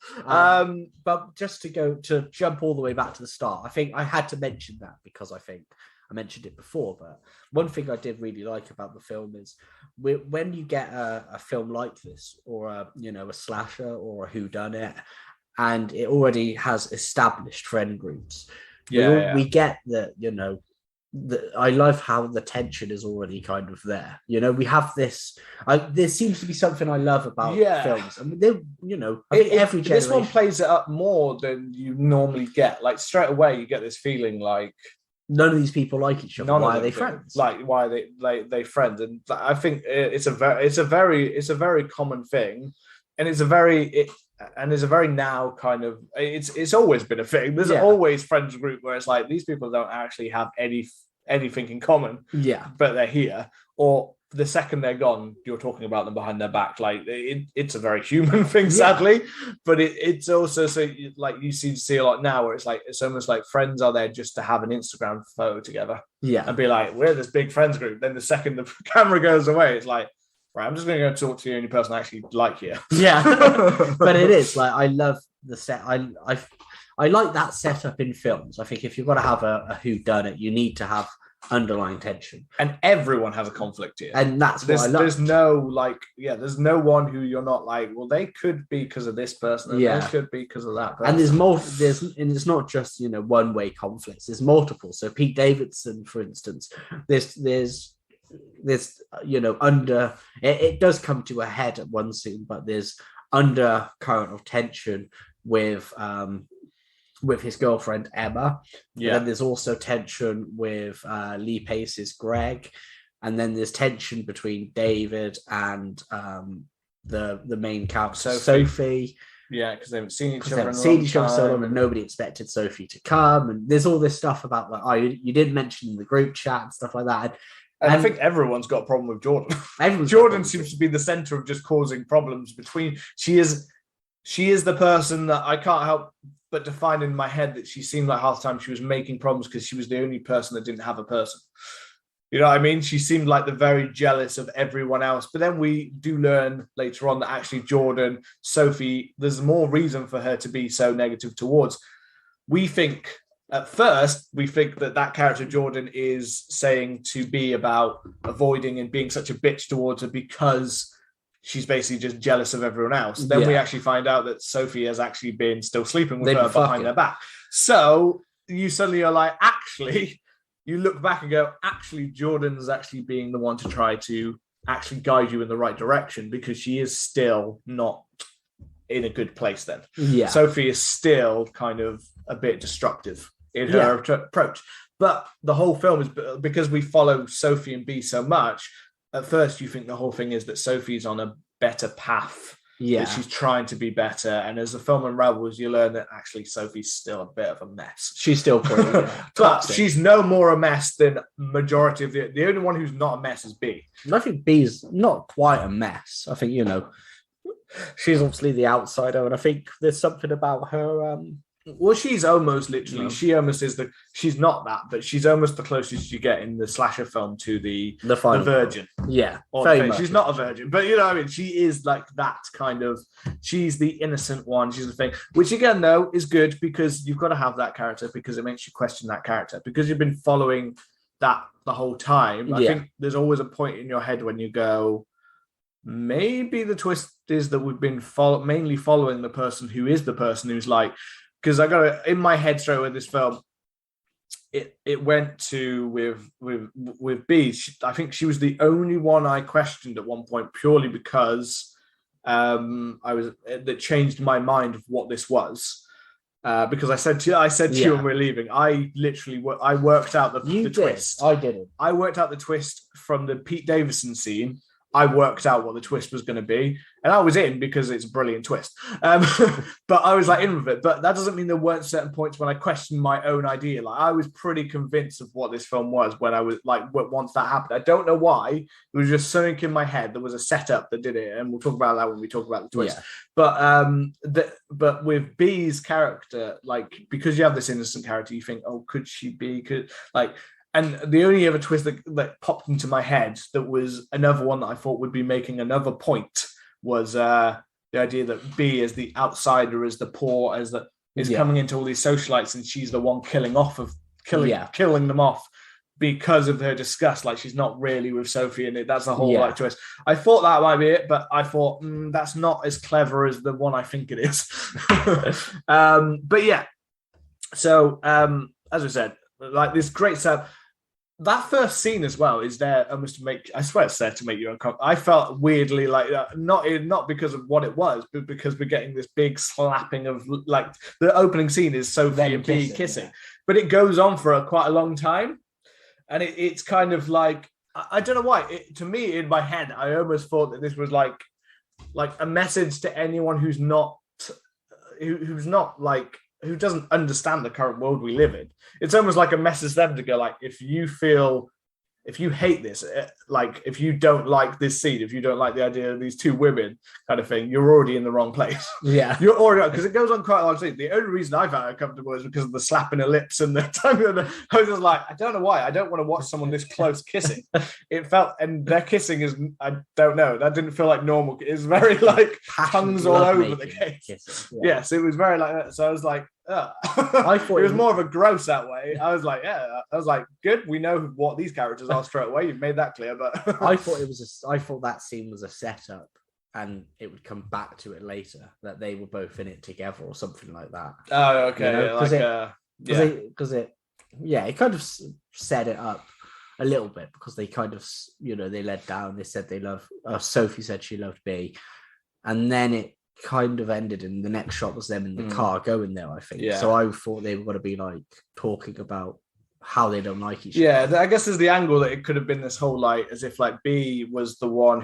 But just to jump all the way back to the start, I think I had to mention that because I think I mentioned it before, but one thing I did really like about the film is when you get a film like this, or a slasher or a whodunit, and it already has established friend groups. We get that. I love how the tension is already kind of there. We have this. There seems to be something I love about films. I mean, every generation. This one plays it up more than you normally get. Like straight away, you get this feeling like none of these people like each other. Why are they friends? Like why are they friends? And I think it's a very common thing, and it's a very now kind of it's always been a thing. There's always friends group where it's like these people don't actually have anything in common. Yeah, but they're here. Or the second they're gone, you're talking about them behind their back. Like it's a very human thing, sadly. But it's also you see a lot now where it's almost like friends are there just to have an Instagram photo together. Yeah, and be like, we're this big friends group. Then the second the camera goes away, it's like, right, I'm just going to go talk to the only person I actually like here. Yeah, but it is like I love the set. I like that setup in films. I think if you've got to have a whodunit, you need to have underlying tension, and everyone has a conflict here, and that's what I love. There's no one who you're not like, well, they could be because of this person, and they could be because of that person. And it's not just one-way conflicts. There's multiple. So Pete Davidson, for instance, there's under it does come to a head at one scene, but there's undercurrent of tension with his girlfriend Emma. And then there's also tension with Lee Pace's Greg, and then there's tension between David and the main character Sophie. Yeah, because they haven't seen each other so long, and nobody expected Sophie to come. And there's all this stuff about like, you didn't mention in the group chat and stuff like that. And I think everyone's got a problem with Jordan. Jordan seems to be the center of just causing problems between. She she is the person that I can't help but define in my head that she seemed like half the time she was making problems because she was the only person that didn't have a person. You know what I mean? She seemed like the very jealous of everyone else. But then we do learn later on that actually Jordan, Sophie, there's more reason for her to be so negative towards. We think, at first, we think that character Jordan is saying to be about avoiding and being such a bitch towards her because she's basically just jealous of everyone else. Then we actually find out that Sophie has actually been still sleeping with her behind their back. So you suddenly are like, actually... You look back and go, actually, Jordan's actually being the one to try to actually guide you in the right direction because she is still not in a good place then. Yeah. Sophie is still kind of a bit destructive in her approach. But the whole film is because we follow Sophie and B so much, at first you think the whole thing is that Sophie's on a better path. Yeah, that she's trying to be better, and as the film unravels, you learn that actually Sophie's still a bit of a mess. She's still pretty, but she's no more a mess than majority of the only one who's not a mess is B. I think B's not quite a mess. I think she's obviously the outsider, and I think there's something about her. Well, she's almost literally. She almost is she's not that, but she's almost the closest you get in the slasher film to the virgin. Yeah, she's not a virgin, but you know what I mean. She is like that kind of. She's the innocent one. She's the thing, which again though is good because you've got to have that character because it makes you question that character because you've been following that the whole time. I think there's always a point in your head when you go, maybe the twist is that we've been mainly following the person who's like. Because I got it in my head straight with this film. It went to with B. I think she was the only one I questioned at one point purely because that changed my mind of what this was. Because I said to you when we were leaving, I worked out the twist. I didn't. I worked out the twist from the Pete Davidson scene. I worked out what the twist was going to be, and I was in because it's a brilliant twist. But I was like in with it. But that doesn't mean there weren't certain points when I questioned my own idea. Like I was pretty convinced of what this film was when I was like, once that happened. I don't know why. It was just something in my head. There was a setup that did it, and we'll talk about that when we talk about the twist. Yeah. But with B's character, like because you have this innocent character, you think, oh, could she be? And the only other twist that popped into my head that was another one that I thought would be making another point was the idea that B as the outsider, as the poor, is coming into all these socialites, and she's the one killing them off because of her disgust. Like she's not really with Sophie, and that's the whole twist. I thought that might be it, but I thought that's not as clever as the one I think it is. But yeah, so as I said, like this great stuff. That first scene as well is there almost to make. I swear it's there to make you uncomfortable. I felt weirdly like not because of what it was, but because we're getting this big slapping of like the opening scene is Sophie and B kissing, but it goes on for quite a long time, and it's kind of like I don't know why. To me, in my head, I almost thought that this was like a message to anyone who doesn't understand the current world we live in. It's almost like a message to them to go like, if you hate this, like if you don't like this scene, if you don't like the idea of these two women kind of thing, you're already in the wrong place. Yeah. You're already, because it goes on quite a long scene. The only reason I found it uncomfortable is because of the slapping of lips and the time. I was just like, I don't know why. I don't want to watch someone this close kissing. It felt, and their kissing is, I don't know. That didn't feel like normal. It's very like tongues all over the case. Yes, it was very like that. So I was like, I thought it was more of a gross that way. I was like, good. We know what these characters are straight away. You've made that clear. But I thought that scene was a setup, and it would come back to it later that they were both in it together or something like that. Oh, okay. It kind of set it up a little bit because they kind of, they led down. They said they love. Sophie said she loved B, and then it kind of ended, and the next shot was them in the car going there, I think. So I thought they were going to be like talking about how they don't like each other. I guess there's the angle that it could have been this whole like as if like B was the one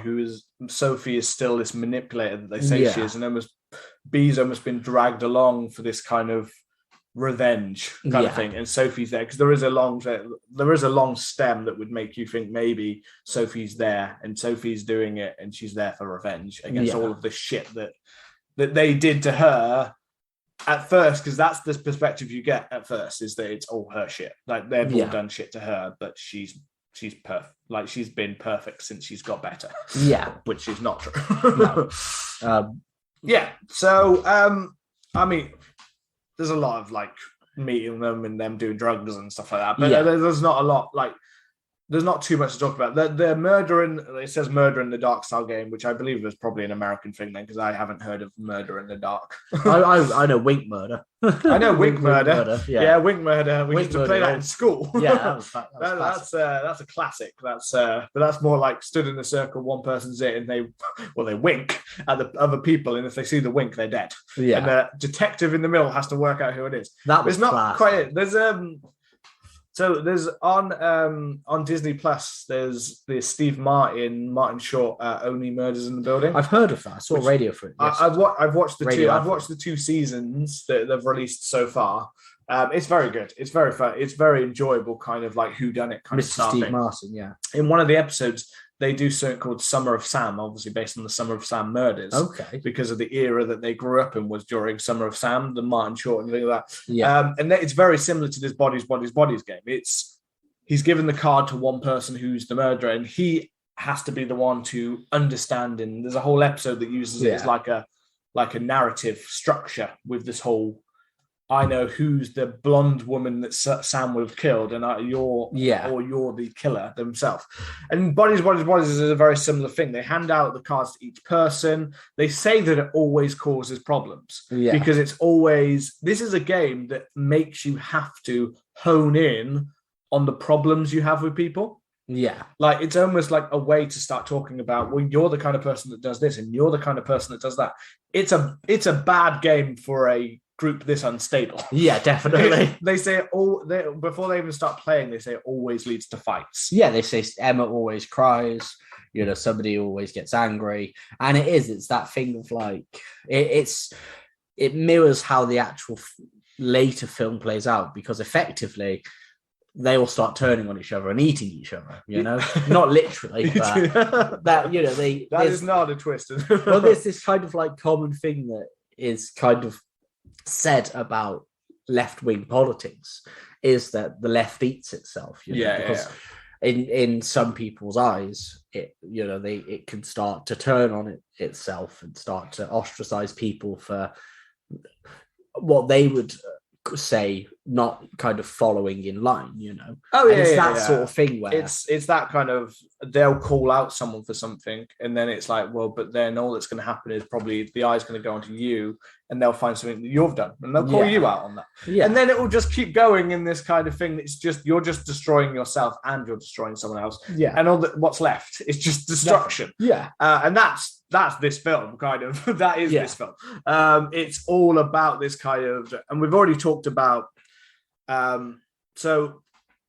Sophie is still this manipulator that they say she is, and B's almost been dragged along for this kind of revenge kind of thing, and Sophie's there because there is a long stem that would make you think maybe Sophie's there and Sophie's doing it and she's there for revenge against all of the shit that that they did to her at first, because that's the perspective you get at first, is that it's all her shit. Like they've all done shit to her, but she's perfect. Like she's been perfect since she's got better. Yeah, which is not true. No. Yeah. So I mean, there's a lot of like meeting them and them doing drugs and stuff like that, but there's not a lot like. There's not too much to talk about. The murder it says Murder in the Dark style game, which I believe is probably an American thing then, because I haven't heard of Murder in the Dark. I know Wink Murder. I know Wink Murder. Yeah, Wink Murder. We used to play that in school. Yeah, that's a classic. But that's more like stood in a circle, one person's it, and they wink at the other people, and if they see the wink, they're dead. Yeah, and the detective in the middle has to work out who it is. That was not quite it. There's So there's on Disney Plus. There's the Steve Martin short, Only Murders in the Building. I've heard of that. I saw a radio for it. I've watched the two. I've watched the 2 seasons that they've released so far. It's very good. It's very fun. It's very enjoyable, kind of like whodunit kind of stuff. Steve Martin, yeah. In one of the episodes, they do something called Summer of Sam, obviously based on the Summer of Sam murders. Okay. Because of the era that they grew up in was during Summer of Sam, the Martin short and things like that. Yeah. And it's very similar to this Bodies game. He's given the card to one person who's the murderer, and he has to be the one to understand. And there's a whole episode that uses it as like a narrative structure with this whole, I know who's the blonde woman that Sam would have killed, and you're the killer themselves. And Bodies is a very similar thing. They hand out the cards to each person. They say that it always causes problems because this is a game that makes you have to hone in on the problems you have with people. Yeah. Like it's almost like a way to start talking about, well, you're the kind of person that does this and you're the kind of person that does that. It's a bad game for a group this unstable. Yeah, definitely. They say before they even start playing, they say it always leads to fights. Yeah, they say Emma always cries. Somebody always gets angry, and it's that thing of like it mirrors how the actual later film plays out, because effectively they all start turning on each other and eating each other. Not literally, but that that is not a twist. Well, there's this kind of like common thing that is kind of said about left-wing politics, is that the left eats itself. Because in some people's eyes, it can start to turn on itself and start to ostracize people for what they would say not kind of following in line. It's that sort of thing where it's that kind of, they'll call out someone for something, and then it's like, well, but then all that's going to happen is probably the eye's going to go onto you, and they'll find something that you've done, and they'll call you out on that. And then it will just keep going in this kind of thing. It's just, you're just destroying yourself and you're destroying someone else. And all what's left is just destruction. And that's this film, kind of. That is this film. It's all about this kind of, and we've already talked about. So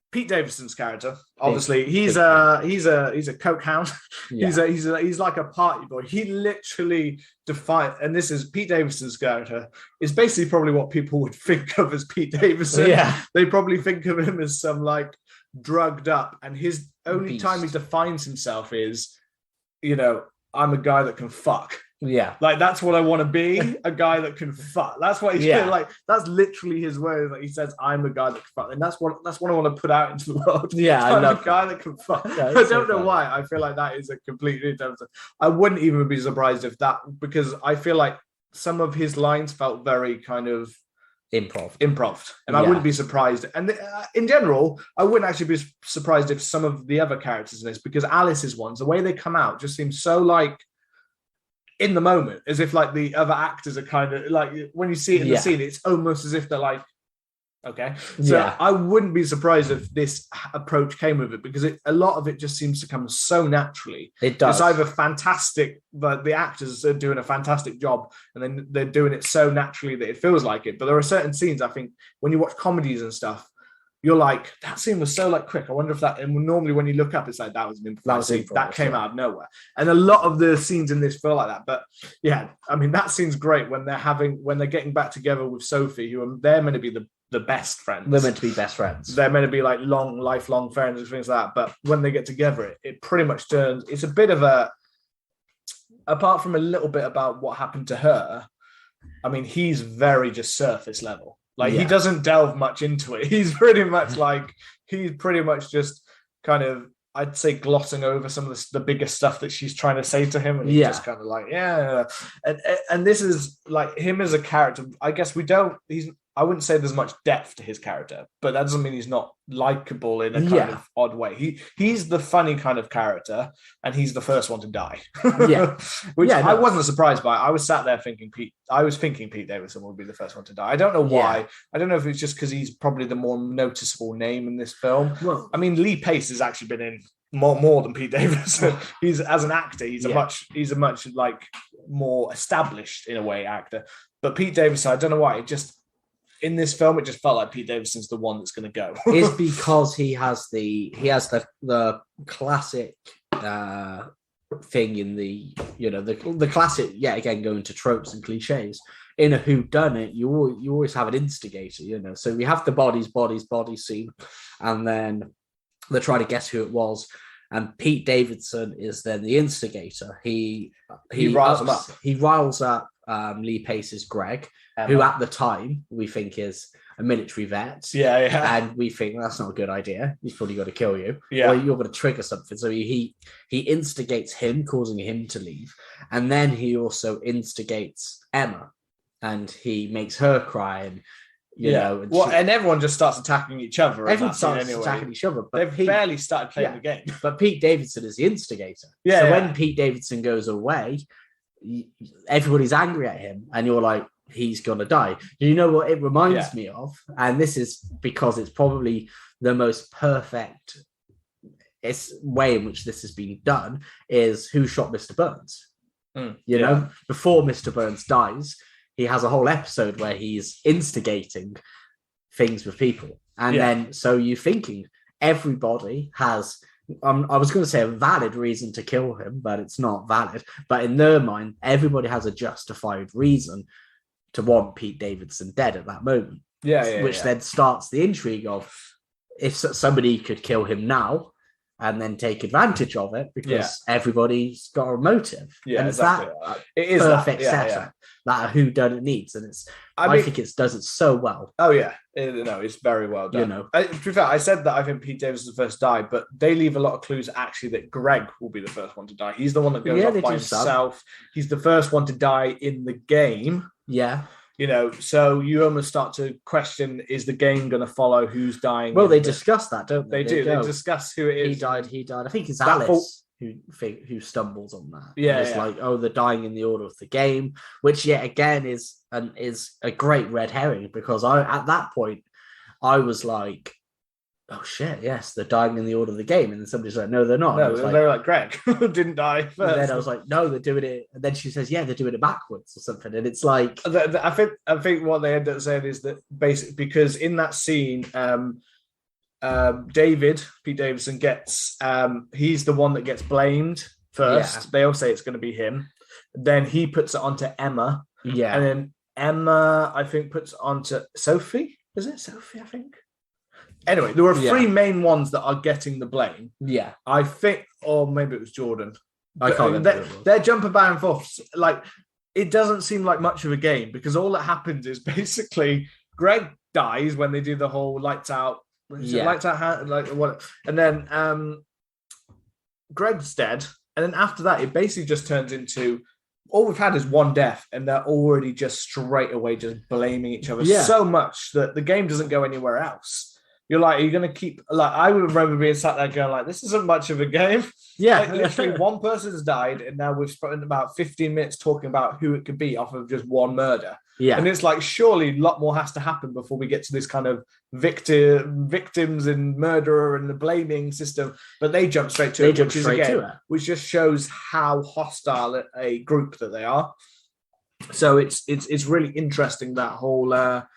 Pete Davidson's character, obviously, he's a coke hound. He's like a party boy. He literally defined, and this is Pete Davidson's character is basically probably what people would think of as Pete Davidson. They probably think of him as some like drugged up, and his only time he defines himself is, I'm a guy that can fuck. Like that's what I want to be, a guy that can fuck. That's what he's like. That's literally his word. Like he says, "I'm a guy that can fuck," and that's what I want to put out into the world. I'm a guy that can fuck. I don't know why. I feel like that is a completely different. I wouldn't even be surprised if that, because I feel like some of his lines felt very kind of improv, and I wouldn't be surprised. And in general, I wouldn't actually be surprised if some of the other characters in this, because Alice's ones, the way they come out, just seems so like in the moment, as if like the other actors are kind of like, when you see it in the scene, it's almost as if they're like, okay. So I wouldn't be surprised if this approach came with it, because a lot of it just seems to come so naturally. It does. It's either fantastic, but the actors are doing a fantastic job, and then they're doing it so naturally that it feels like it. But there are certain scenes, I think, when you watch comedies and stuff, you're like, that scene was so like quick. I wonder if that, and normally when you look up, it's like, that was an improvised scene. That came out of nowhere. And a lot of the scenes in this feel like that. But yeah, I mean, that scene's great when they're getting back together with Sophie, they're meant to be the best friends. They're meant to be best friends. They're meant to be like lifelong friends and things like that. But when they get together, it pretty much turns, it's a bit of a, apart from a little bit about what happened to her, I mean, he's very just surface level. Like he doesn't delve much into it. He's pretty much just kind of, I'd say, glossing over some of the bigger stuff that she's trying to say to him, and he's just kind of like, and this is like him as a character. I guess I wouldn't say there's much depth to his character, but that doesn't mean he's not likable in a kind of odd way. He's the funny kind of character, and he's the first one to die. Which I wasn't surprised by. I was sat there thinking Pete Davidson would be the first one to die. I don't know why. I don't know if it's just because he's probably the more noticeable name in this film. Well, I mean, Lee Pace has actually been in more than Pete Davidson. He's, as an actor, he's a much like more established in a way actor. But Pete Davidson, I don't know why, in this film, it just felt like Pete Davidson's the one that's going to go. It's because he has the classic thing in the classic, again, going to tropes and cliches. In a whodunit, you always have an instigator, So we have the body scene, and then they try to guess who it was. And Pete Davidson is then the instigator. He riles him up. He riles up Lee Pace's Greg, who at the time we think is a military vet. And we think that's not a good idea. He's probably got to kill you. Or you're going to trigger something. So he instigates him, causing him to leave. And then he also instigates Emma, and he makes her cry, and and everyone just starts attacking each other. Everyone starts attacking each other, but they've barely started playing the game. But Pete Davidson is the instigator. When Pete Davidson goes away, everybody's angry at him, and you're like, he's gonna die. You know what it reminds me of? And this is because it's probably the most perfect way in which this has been done is Who Shot Mr. Burns? You know, before Mr. Burns dies, he has a whole episode where he's instigating things with people. And then, so you're thinking everybody has, I was going to say a valid reason to kill him, but it's not valid. But in their mind, everybody has a justified reason to want Pete Davidson dead at that moment. Which then starts the intrigue of if somebody could kill him now and then take advantage of it because everybody's got a motive. And it's that it is perfect setup that Who Done It needs, and I think it does it so well. It's very well done. To be fair, I said that I think Pete Davidson's first died, but they leave a lot of clues actually that Greg will be the first one to die. He's the one that goes off by himself. He's the first one to die in the game. So you almost start to question, is the game going to follow who's dying? Well, they discuss that, don't they? They do. They discuss who it is. He died. I think it's Alice who stumbles on that. It's like, they're dying in the order of the game, which yet again is a great red herring, because at that point I was like, oh shit, yes, they're dying in the order of the game. And then somebody's like, no, they're not. No, they're like, Greg didn't die first. And then I was like, no, they're doing it. And then she says, yeah, they're doing it backwards or something. And it's like, I think what they end up saying is that basically, because in that scene, Pete Davidson gets, he's the one that gets blamed first. They all say it's going to be him. Then he puts it onto Emma. And then Emma, I think, puts it onto Sophie. Is it Sophie, I think? Anyway, there were three main ones that are getting the blame. I think, or maybe it was Jordan. I can't remember. They're jumping back and forth. Like, it doesn't seem like much of a game, because all that happens is basically Greg dies when they do the whole lights out, and then Greg's dead, and then after that, it basically just turns into all we've had is one death, and they're already just straight away just blaming each other so much that the game doesn't go anywhere else. You're like, are you going to keep, like, I would remember being sat there going like, this isn't much of a game. Like, literally one person's died, and now we've spent about 15 minutes talking about who it could be off of just one murder. And it's like, surely a lot more has to happen before we get to this kind of victims and murderer and the blaming system. But they jump straight to it, which just shows how hostile a group that they are. So it's really interesting, that whole that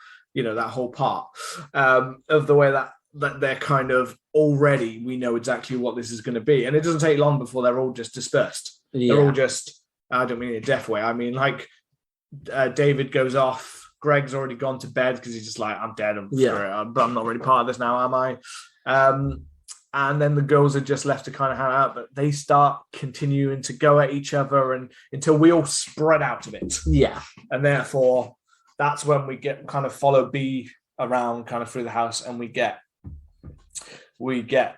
whole part of the way that they're kind of already, we know exactly what this is going to be, and it doesn't take long before they're all just dispersed. They're all just, I don't mean in a death way, I mean like David goes off, Greg's already gone to bed because he's just like, I'm dead, I'm not really part of this now, am I? and then the girls are just left to kind of hang out, but they start continuing to go at each other and until we all spread out a bit. Yeah. And therefore, that's when we get kind of follow B around kind of through the house, and we get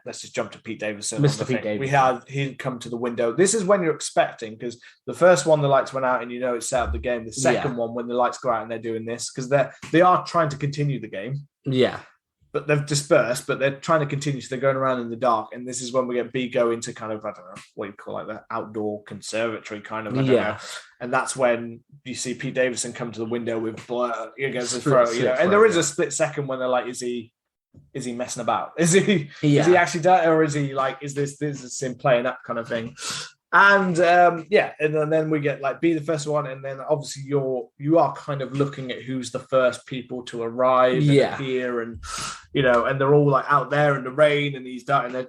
let's just jump to Pete Davidson. Mr. Pete Davidson. He'd come to the window. This is when you're expecting, because the first one, the lights went out and it set up the game. The second one, when the lights go out and they're doing this, because they are trying to continue the game. Yeah. But they've dispersed, but they're trying to continue. So they're going around in the dark. And this is when we get B go into kind of, I don't know, what you call like the outdoor conservatory kind of, I don't know. And that's when you see Pete Davidson come to the window with blood against his throat, and there is a split second when they're like, is he messing about? Is he actually done, or is he like, is this him playing up kind of thing? And and then we get like be the first one, and then obviously you are kind of looking at who's the first people to arrive here, and and they're all like out there in the rain, and he's dying, and they're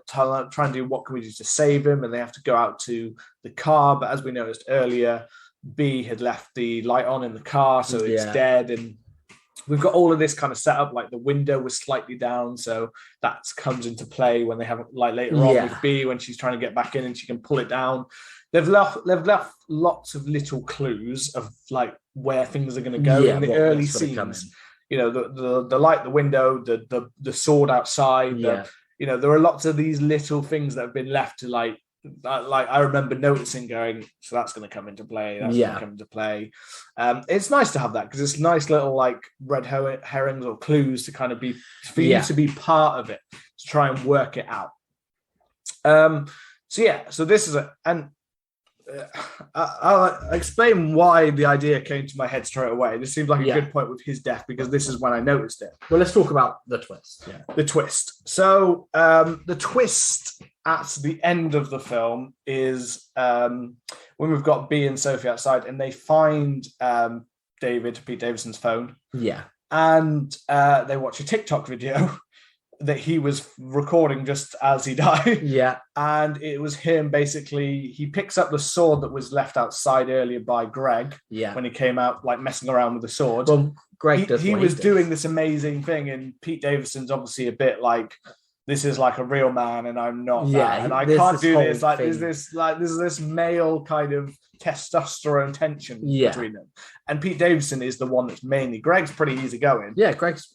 trying to do what can we do to save him, and they have to go out to the car, but as we noticed earlier, B had left the light on in the car, so it's dead, and we've got all of this kind of set up, like the window was slightly down, so that comes into play when they have like later on with B when she's trying to get back in and she can pull it down. They've left lots of little clues of like where things are going to go in the early scenes. The light, the window, the sword outside. There are lots of these little things that have been left to like I remember noticing going, so that's going to come into play. That's going to come into play. It's nice to have that because it's nice little like red herrings or clues to kind of be for you to be part of it, to try and work it out. So this is I'll explain why the idea came to my head straight away. This seems like a good point with his death because this is when I noticed it. Well, let's talk about the twist. The twist. So the twist at the end of the film is when we've got B and Sophie outside and they find Pete Davidson's phone. Yeah. And they watch a TikTok video that he was recording just as he died. Yeah. And it was him basically, he picks up the sword that was left outside earlier by Greg when he came out like messing around with the sword. Well, Greg he was doing this amazing thing, and Pete Davidson's obviously a bit like, this is like a real man and I'm not that. And I can't do this. Like there's this male kind of testosterone tension between them. And Pete Davidson is the one that's mainly, Greg's pretty easygoing. Yeah,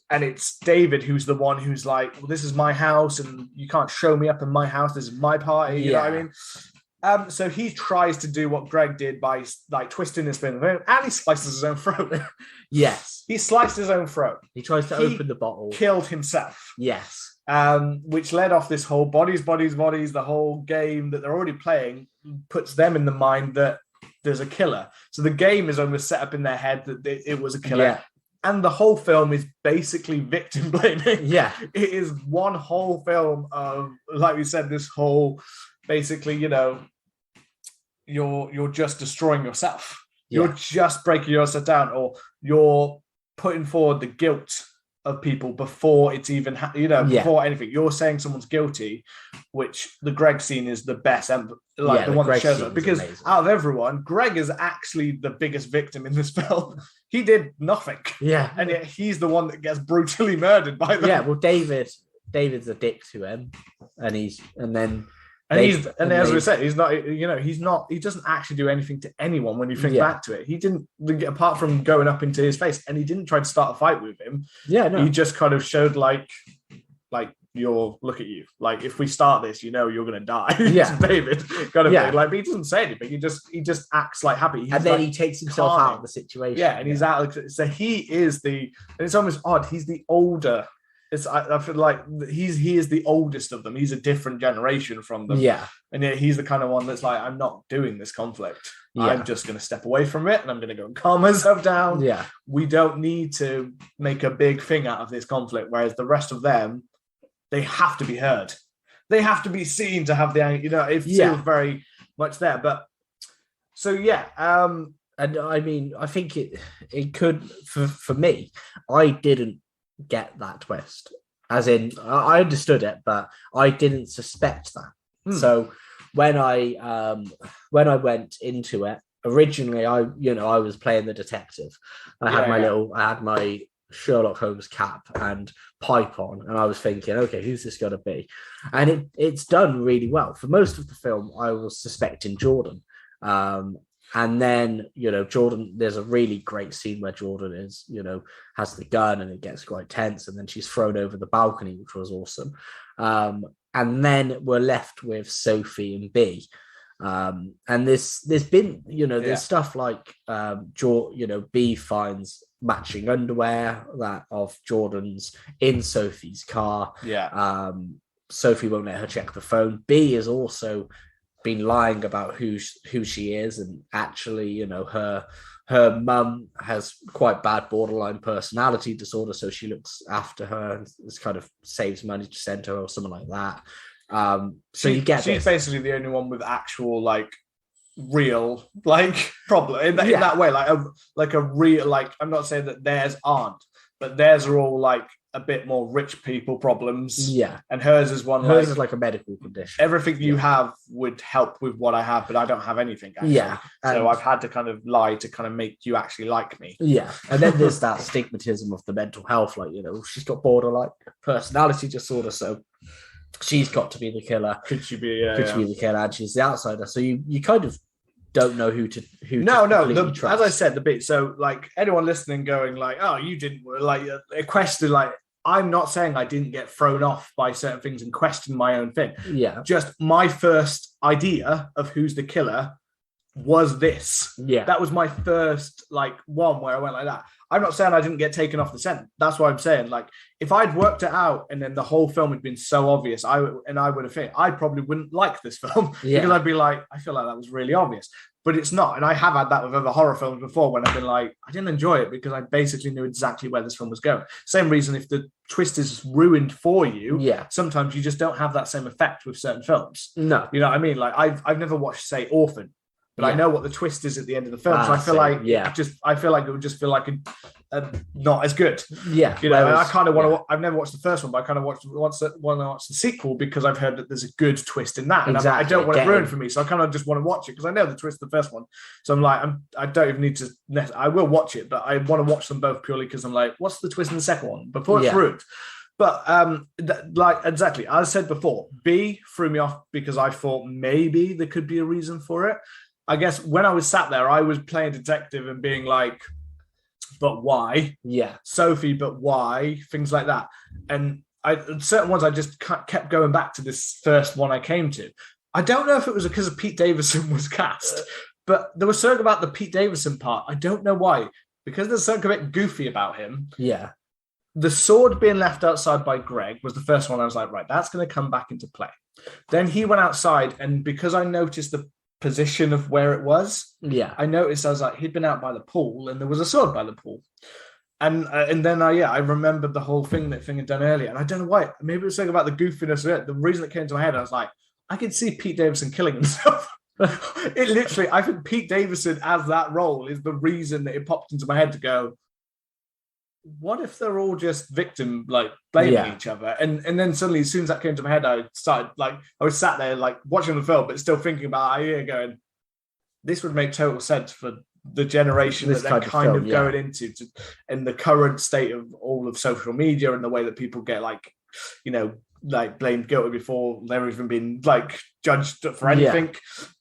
and it's David who's the one who's like, well, this is my house and you can't show me up in my house. This is my party. You know what I mean? So he tries to do what Greg did by like twisting his spin, and he slices his own throat. Yes. He sliced his own throat. He tries to open the bottle. Killed himself. Yes. Which led off this whole bodies, the whole game that they're already playing puts them in the mind that there's a killer. So the game is almost set up in their head that it was a killer. Yeah. And the whole film is basically victim blaming. Yeah. It is one whole film of, like we said, this whole, basically, you're just destroying yourself. Yeah. You're just breaking yourself down, or you're putting forward the guilt of people before it's even before anything. You're saying someone's guilty, which the Greg scene is the best, and the one that shows it, because out of everyone, Greg is actually the biggest victim in this film. He did nothing, and yet he's the one that gets brutally murdered by them. Well, David's a dick to him, and as we said, he doesn't actually do anything to anyone when you think back to it. He didn't, apart from going up into his face, and he didn't try to start a fight with him. He just kind of showed like look at you. Like, if we start this, you're gonna die. David kind of thing. Like, but he doesn't say anything. He just acts like happy. He's and then he takes himself out of the situation. And he's out. So he is and it's almost odd. He's the older. I feel like he is the oldest of them. He's a different generation from them. And yet he's the kind of one that's like, I'm not doing this conflict. I'm just going to step away from it and I'm going to go and calm myself down. We don't need to make a big thing out of this conflict. Whereas the rest of them, they have to be heard. They have to be seen to have it feels very much there. But so, and I mean, I think it could, for me, I didn't get that twist, as in I understood it, but I didn't suspect that. So when I went into it originally, I was playing the detective. I had my Sherlock Holmes cap and pipe on, and I was thinking, okay, who's this going to be? And it's done really well. For most of the film, I was suspecting Jordan. And then, Jordan, there's a really great scene where Jordan has the gun and it gets quite tense, and then she's thrown over the balcony, which was awesome. And then we're left with Sophie and B. And there's been, there's stuff like, B finds matching underwear that of Jordan's in Sophie's car. Yeah. Sophie won't let her check the phone. B has also been lying about who she is, and actually, her mum has quite bad borderline personality disorder, so she looks after her and kind of saves money to send her or something like that. She's basically the only one with actual real problem in that way, like a real, I'm not saying that theirs aren't, but theirs are all a bit more rich people problems. Yeah. And hers is one hers is like a medical condition. Everything you have would help with what I have, but I don't have anything actually. Yeah. So I've had to kind of lie to kind of make you actually like me. Yeah. And then there's that stigmatism of the mental health, she's got borderline personality disorder, so she's got to be the killer. Could she be the killer? And she's the outsider. So you kind of don't know who to trust. As I said, the bit. So anyone listening, going oh, you didn't a question. I'm not saying I didn't get thrown off by certain things and question my own thing. Yeah. Just my first idea of who's the killer was this. Yeah. That was my first one where I went like that. I'm not saying I didn't get taken off the scent. That's what I'm saying. If I'd worked it out and then the whole film had been so obvious, I would have think I probably wouldn't like this film because I'd be I feel like that was really obvious. But it's not. And I have had that with other horror films before when I've been I didn't enjoy it because I basically knew exactly where this film was going. Same reason if the twist is ruined for you, sometimes you just don't have that same effect with certain films. No. You know what I mean? I've never watched, say, Orphan, but I know what the twist is at the end of the film. So I feel I feel like it would just feel not as good. Yeah. And I kind of want to, I've never watched the first one, but I kind of want to watch the sequel because I've heard that there's a good twist in that. And exactly. I don't want it ruined for me. So I kind of just want to watch it because I know the twist of the first one. So I don't even need to, I will watch it, but I want to watch them both purely because I'm what's the twist in the second one before it's ruined? But exactly, as I said before, B threw me off because I thought maybe there could be a reason for it. I guess when I was sat there, I was playing detective and being but why? Yeah. Sophie, but why? Things like that. And certain ones I just kept going back to this first one I came to. I don't know if it was because of Pete Davidson was cast, but there was something about the Pete Davidson part. I don't know why. Because there's something a bit goofy about him. Yeah. The sword being left outside by Greg was the first one I was right, that's going to come back into play. Then he went outside, and because I noticed the position of where it was, I noticed I was he'd been out by the pool and there was a sword by the pool, and then I remembered the whole thing that Thing had done earlier, and I don't know why, maybe it was something about the goofiness of it. The reason it came to my head, I was I could see Pete Davidson killing himself. It literally, I think Pete Davidson as that role is the reason that it popped into my head to go, what if they're all just blaming each other? And then suddenly, as soon as that came to my head, I started I was sat there watching the film, but still thinking about it, going, this would make total sense for the generation that they're kind of going into, and the current state of all of social media and the way that people get blamed guilty before they're even been judged for anything.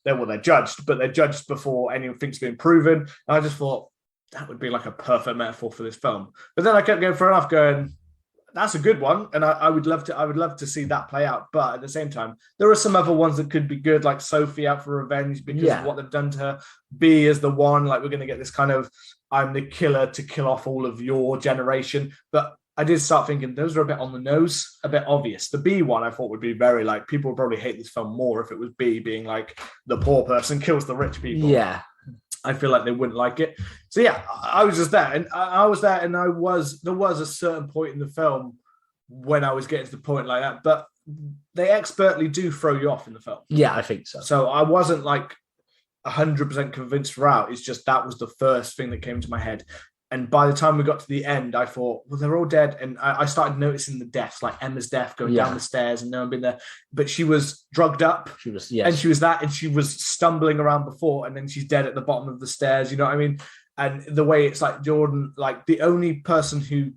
They're judged, but they're judged before anything's been proven. And I just thought, that would be a perfect metaphor for this film. But then I kept going fair enough, going, that's a good one, and I would love to see that play out. But at the same time, there are some other ones that could be good, like Sophie out for revenge because of what they've done to her. B is the one, we're going to get this kind of, I'm the killer to kill off all of your generation. But I did start thinking those are a bit on the nose, a bit obvious. The B one I thought would be very people would probably hate this film more if it was B being the poor person kills the rich people. Yeah. I feel like they wouldn't like it. So I was just there, and there was a certain point in the film when I was getting to the point like that, but they expertly do throw you off in the film. Yeah, I think so. So I wasn't 100% convinced throughout. It's just that was the first thing that came to my head. And by the time we got to the end, I thought, well, they're all dead. And I started noticing the deaths, like Emma's death going down the stairs and no one been there. But she was drugged up. She was, and she was stumbling around before. And then she's dead at the bottom of the stairs. You know what I mean? and the way it's like Jordan, like the only person who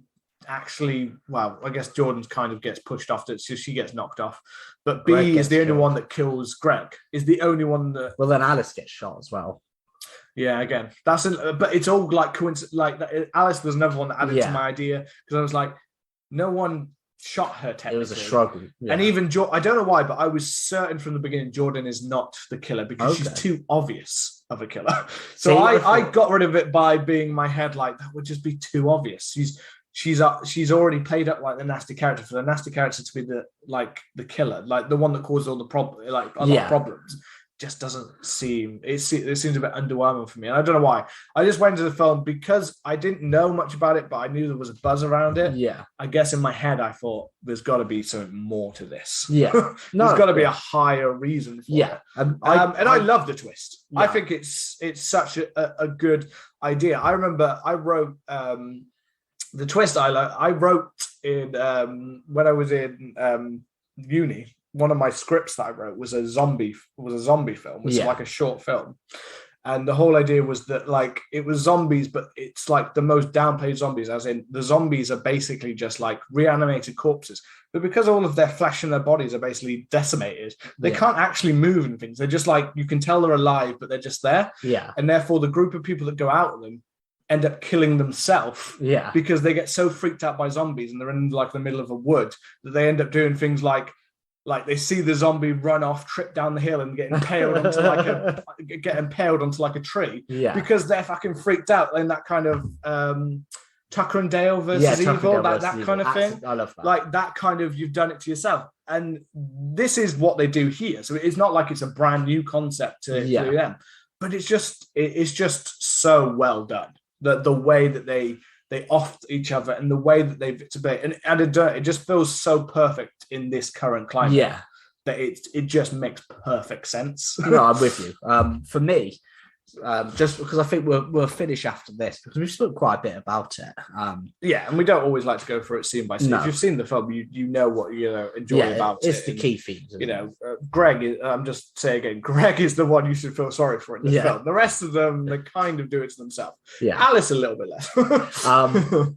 actually, well, I guess Jordan kind of gets pushed off, so she gets knocked off, but B is the only one that kills Greg, is the only one that. Well, then Alice gets shot as well. Yeah, again, but it's all like coincidence. Like Alice was another one that added to my idea, because I was like, no one shot her technically. It was a struggle. Yeah. And even I don't know why, but I was certain from the beginning Jordan is not the killer, because she's too obvious of a killer. So I got rid of it by being in my head like, that would just be too obvious. She's already played up like the nasty character, for the nasty character to be the killer, like the one that caused all the problem, like a lot of problems. Just doesn't seem, it seems a bit underwhelming for me, and I don't know why. I just went to the film because I didn't know much about it, but I knew there was a buzz around it. Yeah, I guess in my head I thought there's got to be something more to this. Yeah, there's got to be a higher reason for it. And I love the twist. I think it's such a good idea. I remember I wrote the twist. I wrote in when I was in uni. One of my scripts that I wrote was a zombie film, which is like a short film. And the whole idea was that like it was zombies, but it's like the most downplayed zombies, as in the zombies are basically just like reanimated corpses. But because all of their flesh and their bodies are basically decimated, they can't actually move and things. They're just like, you can tell they're alive, but they're just there. Yeah. And therefore the group of people that go out with them end up killing themselves. Yeah. Because they get so freaked out by zombies and they're in like the middle of a wood that they end up doing things like they see the zombie run off, trip down the hill, and get impaled onto like a tree. Yeah. Because they're fucking freaked out. In that kind of Tucker and Dale versus Evil, that kind of thing. I love that. Like that kind of, you've done it to yourself. And this is what they do here. So it's not like it's a brand new concept to them, but it's just so well done. The way that they off each other and the way that they debate, and it just feels so perfect in this current climate. Yeah, that it just makes perfect sense. No, I'm with you. For me, just because I think we'll finish after this, because we've spoken quite a bit about it. And we don't always like to go through it scene by scene. If you've seen the film, you know what enjoy about it. It's the key themes. Greg is, I'm just saying again, Greg is the one you should feel sorry for in the film. The rest of them, they kind of do it to themselves. Yeah, Alice a little bit less.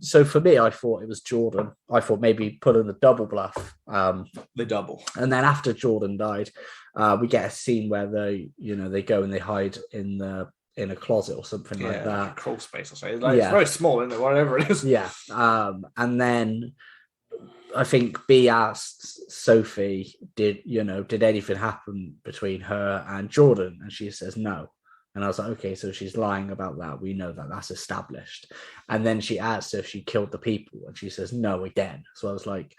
So for me, I thought it was Jordan. I thought maybe put in the double bluff. The double, and then after Jordan died, we get a scene where they go and they hide in a closet or something like that. A crawl space or something. It's very small, isn't it? Whatever it is. Yeah. And then I think B asks Sophie, did anything happen between her and Jordan? And she says no. And I was like, okay, so she's lying about that. We know that's established. And then she asks if she killed the people, and she says no again. So I was like,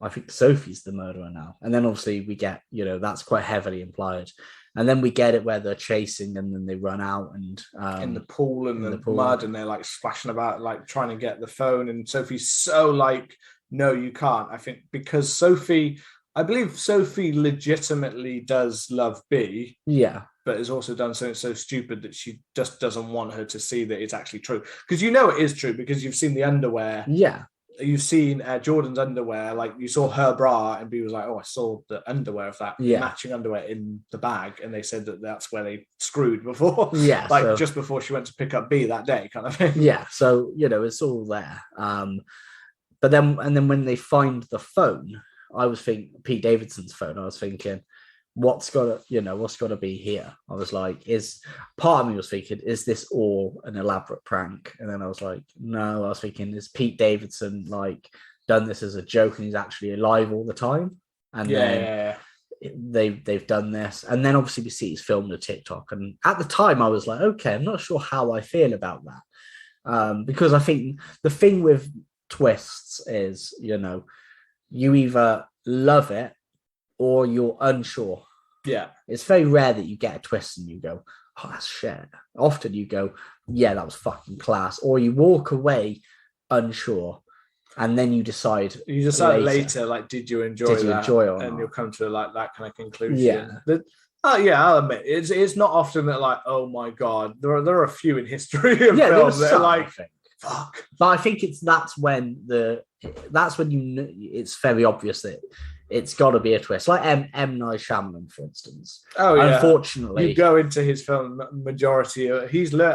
I think Sophie's the murderer now. And then obviously we get, that's quite heavily implied. And then we get it where they're chasing and then they run out and in the pool and the mud, and they're like splashing about, like trying to get the phone. And Sophie's so like, no, you can't. I think because I believe Sophie legitimately does love B. Yeah. But has also done something so stupid that she just doesn't want her to see that it's actually true. Because it is true, because you've seen the underwear. Yeah. You've seen Jordan's underwear, like you saw her bra, and B was like, oh, I saw the underwear of that matching underwear in the bag. And they said that that's where they screwed before. Yeah. Just before she went to pick up B that day kind of thing. Yeah. So, it's all there. But then when they find the phone, I was thinking Pete Davidson's phone, I was thinking, what's got to be here? I was like, part of me was thinking, is this all an elaborate prank? And then I was like, no, I was thinking, is Pete Davidson like done this as a joke and he's actually alive all the time? And they've done this. And then obviously we see he's filmed a TikTok. And at the time I was like, okay, I'm not sure how I feel about that. Because I think the thing with twists is, you either love it or you're unsure. Yeah. It's very rare that you get a twist and you go, oh, that's shit. Often you go, yeah, that was fucking class. Or you walk away unsure, and then you decide. You decide later like, did you enjoy that? And not? You'll come to like that kind of conclusion. Yeah. I'll admit, it's not often that like, oh my God, there are a few in history of films that are like, fuck. But I think that's when it's very obvious that it's got to be a twist. Like M. Night Shyamalan, for instance. Oh yeah. Unfortunately, you go into his film majority. I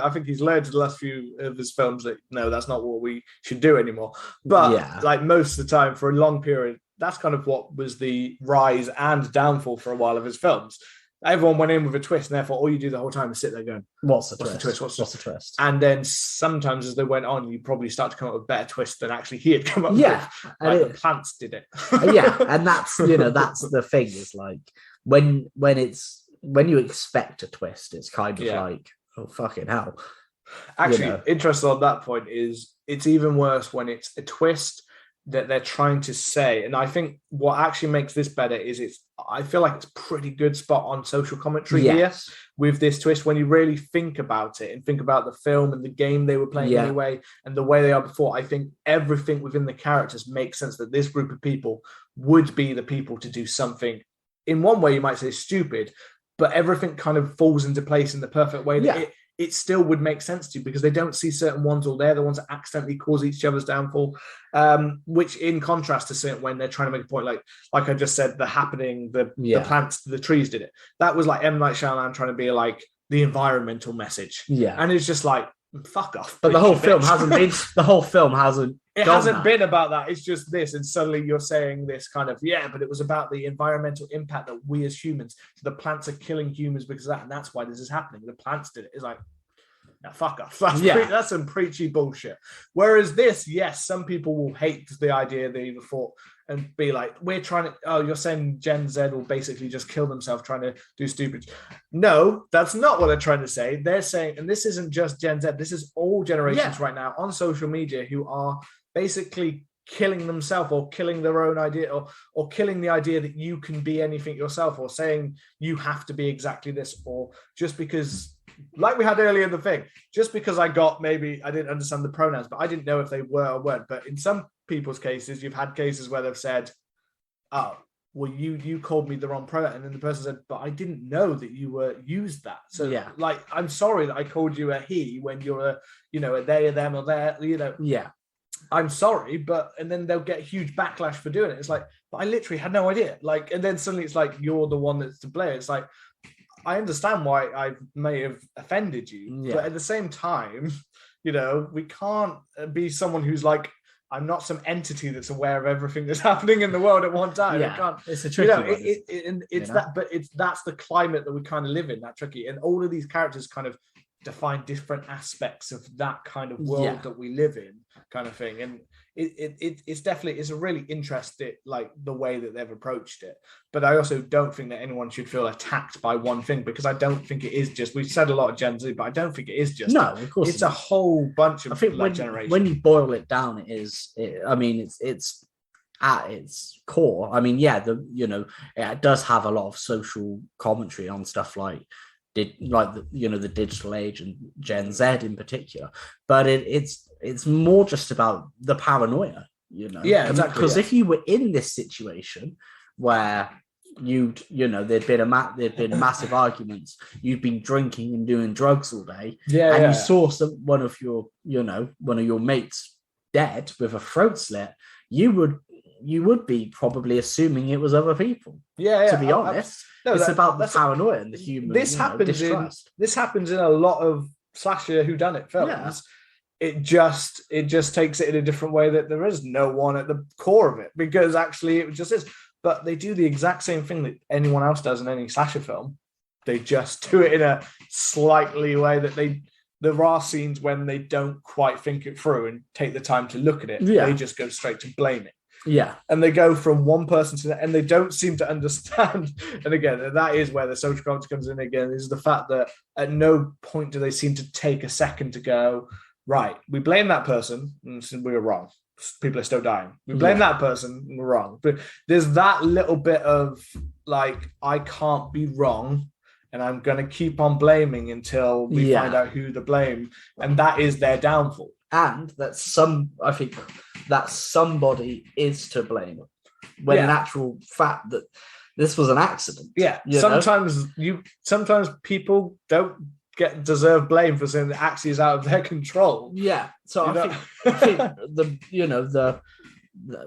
think he's learned in the last few of his films that no, that's not what we should do anymore. But like most of the time, for a long period, that's kind of what was the rise and downfall for a while of his films. Everyone went in with a twist, and therefore all you do the whole time is sit there going, What's the twist? What's the twist? And then sometimes as they went on, you probably start to come up with better twists than actually he had come up with. Like the plants did it. And that's that's the thing, is like when you expect a twist, it's kind of like, oh fucking hell. Actually, interesting on that point is it's even worse when it's a twist that they're trying to say. And I think what actually makes this better is I feel like it's a pretty good spot on social commentary here with this twist, when you really think about it and think about the film and the game they were playing anyway and the way they are before. I think everything within the characters makes sense that this group of people would be the people to do something. In one way, you might say stupid, but everything kind of falls into place in the perfect way that it still would make sense to you, because they don't see certain ones, or they're the ones that accidentally cause each other's downfall. Which, in contrast to certain when they're trying to make a point, like I just said, the plants, the trees did it. That was like M. Night Shyamalan trying to be like the environmental message. Yeah, and it's just like, fuck off. But the whole film hasn't been. The whole film hasn't. It hasn't been about that. It's just this, and suddenly you're saying this kind of but it was about the environmental impact that we as humans. So the plants are killing humans because of that, and that's why this is happening. The plants did it. It's like, now fuck off. That's some preachy bullshit. Whereas this, yes, some people will hate the idea they even thought and be like, we're trying to, you're saying Gen Z will basically just kill themselves trying to do stupid. No, that's not what they're trying to say. They're saying, and this isn't just Gen Z, this is all generations right now on social media who are basically killing themselves or killing their own idea or killing the idea that you can be anything yourself, or saying you have to be exactly this, or just because, like we had earlier in the thing, just because maybe I didn't understand the pronouns, but I didn't know if they were or weren't. But in some people's cases, you've had cases where they've said, oh, well, you called me the wrong pronoun. And then the person said, but I didn't know that you used that. So like, I'm sorry that I called you a he when you're a they, or them, or their, I'm sorry, and then they'll get huge backlash for doing it. It's like, but I literally had no idea. Like, and then suddenly it's like, you're the one that's to blame. It's like, I understand why I may have offended you, but at the same time, we can't be someone who's like, I'm not some entity that's aware of everything that's happening in the world at one time. It's a tricky one. That's the climate that we kind of live in, that tricky. And all of these characters kind of define different aspects of that kind of world that we live in, kind of thing. And it's a really interesting, like, the way that they've approached it. But I also don't think that anyone should feel attacked by one thing, because I don't think it is just, we've said a lot of Gen Z, but I don't think it is just of course it's a whole bunch of, I think, generations. When you boil it down, it's at its core. I mean, it does have a lot of social commentary on stuff like the digital age and Gen Z in particular, but it's more just about the paranoia, exactly. Because if you were in this situation where there'd been massive arguments, you'd been drinking and doing drugs all day, and you saw one of your mates dead with a throat slit, you would be probably assuming it was other people. To be honest, it's about the paranoia and the human. This happens in a lot of slasher whodunit films. Yeah. It just takes it in a different way, that there is no one at the core of it, because actually it just is. But they do the exact same thing that anyone else does in any slasher film. They just do it in a slightly way that there are scenes when they don't quite think it through and take the time to look at it. They just go straight to blame it. And they go from one person to that, and they don't seem to understand. And again, that is where the social commentary comes in again, is the fact that at no point do they seem to take a second to go, right, we blame that person and we were wrong. People are still dying. We blame that person and we're wrong. But there's that little bit of like, I can't be wrong, and I'm going to keep on blaming until we find out who to blame. And that is their downfall. And I think that somebody is to blame, when in actual fact that this was an accident. Sometimes people don't deserve blame for something that actually is out of their control. So I think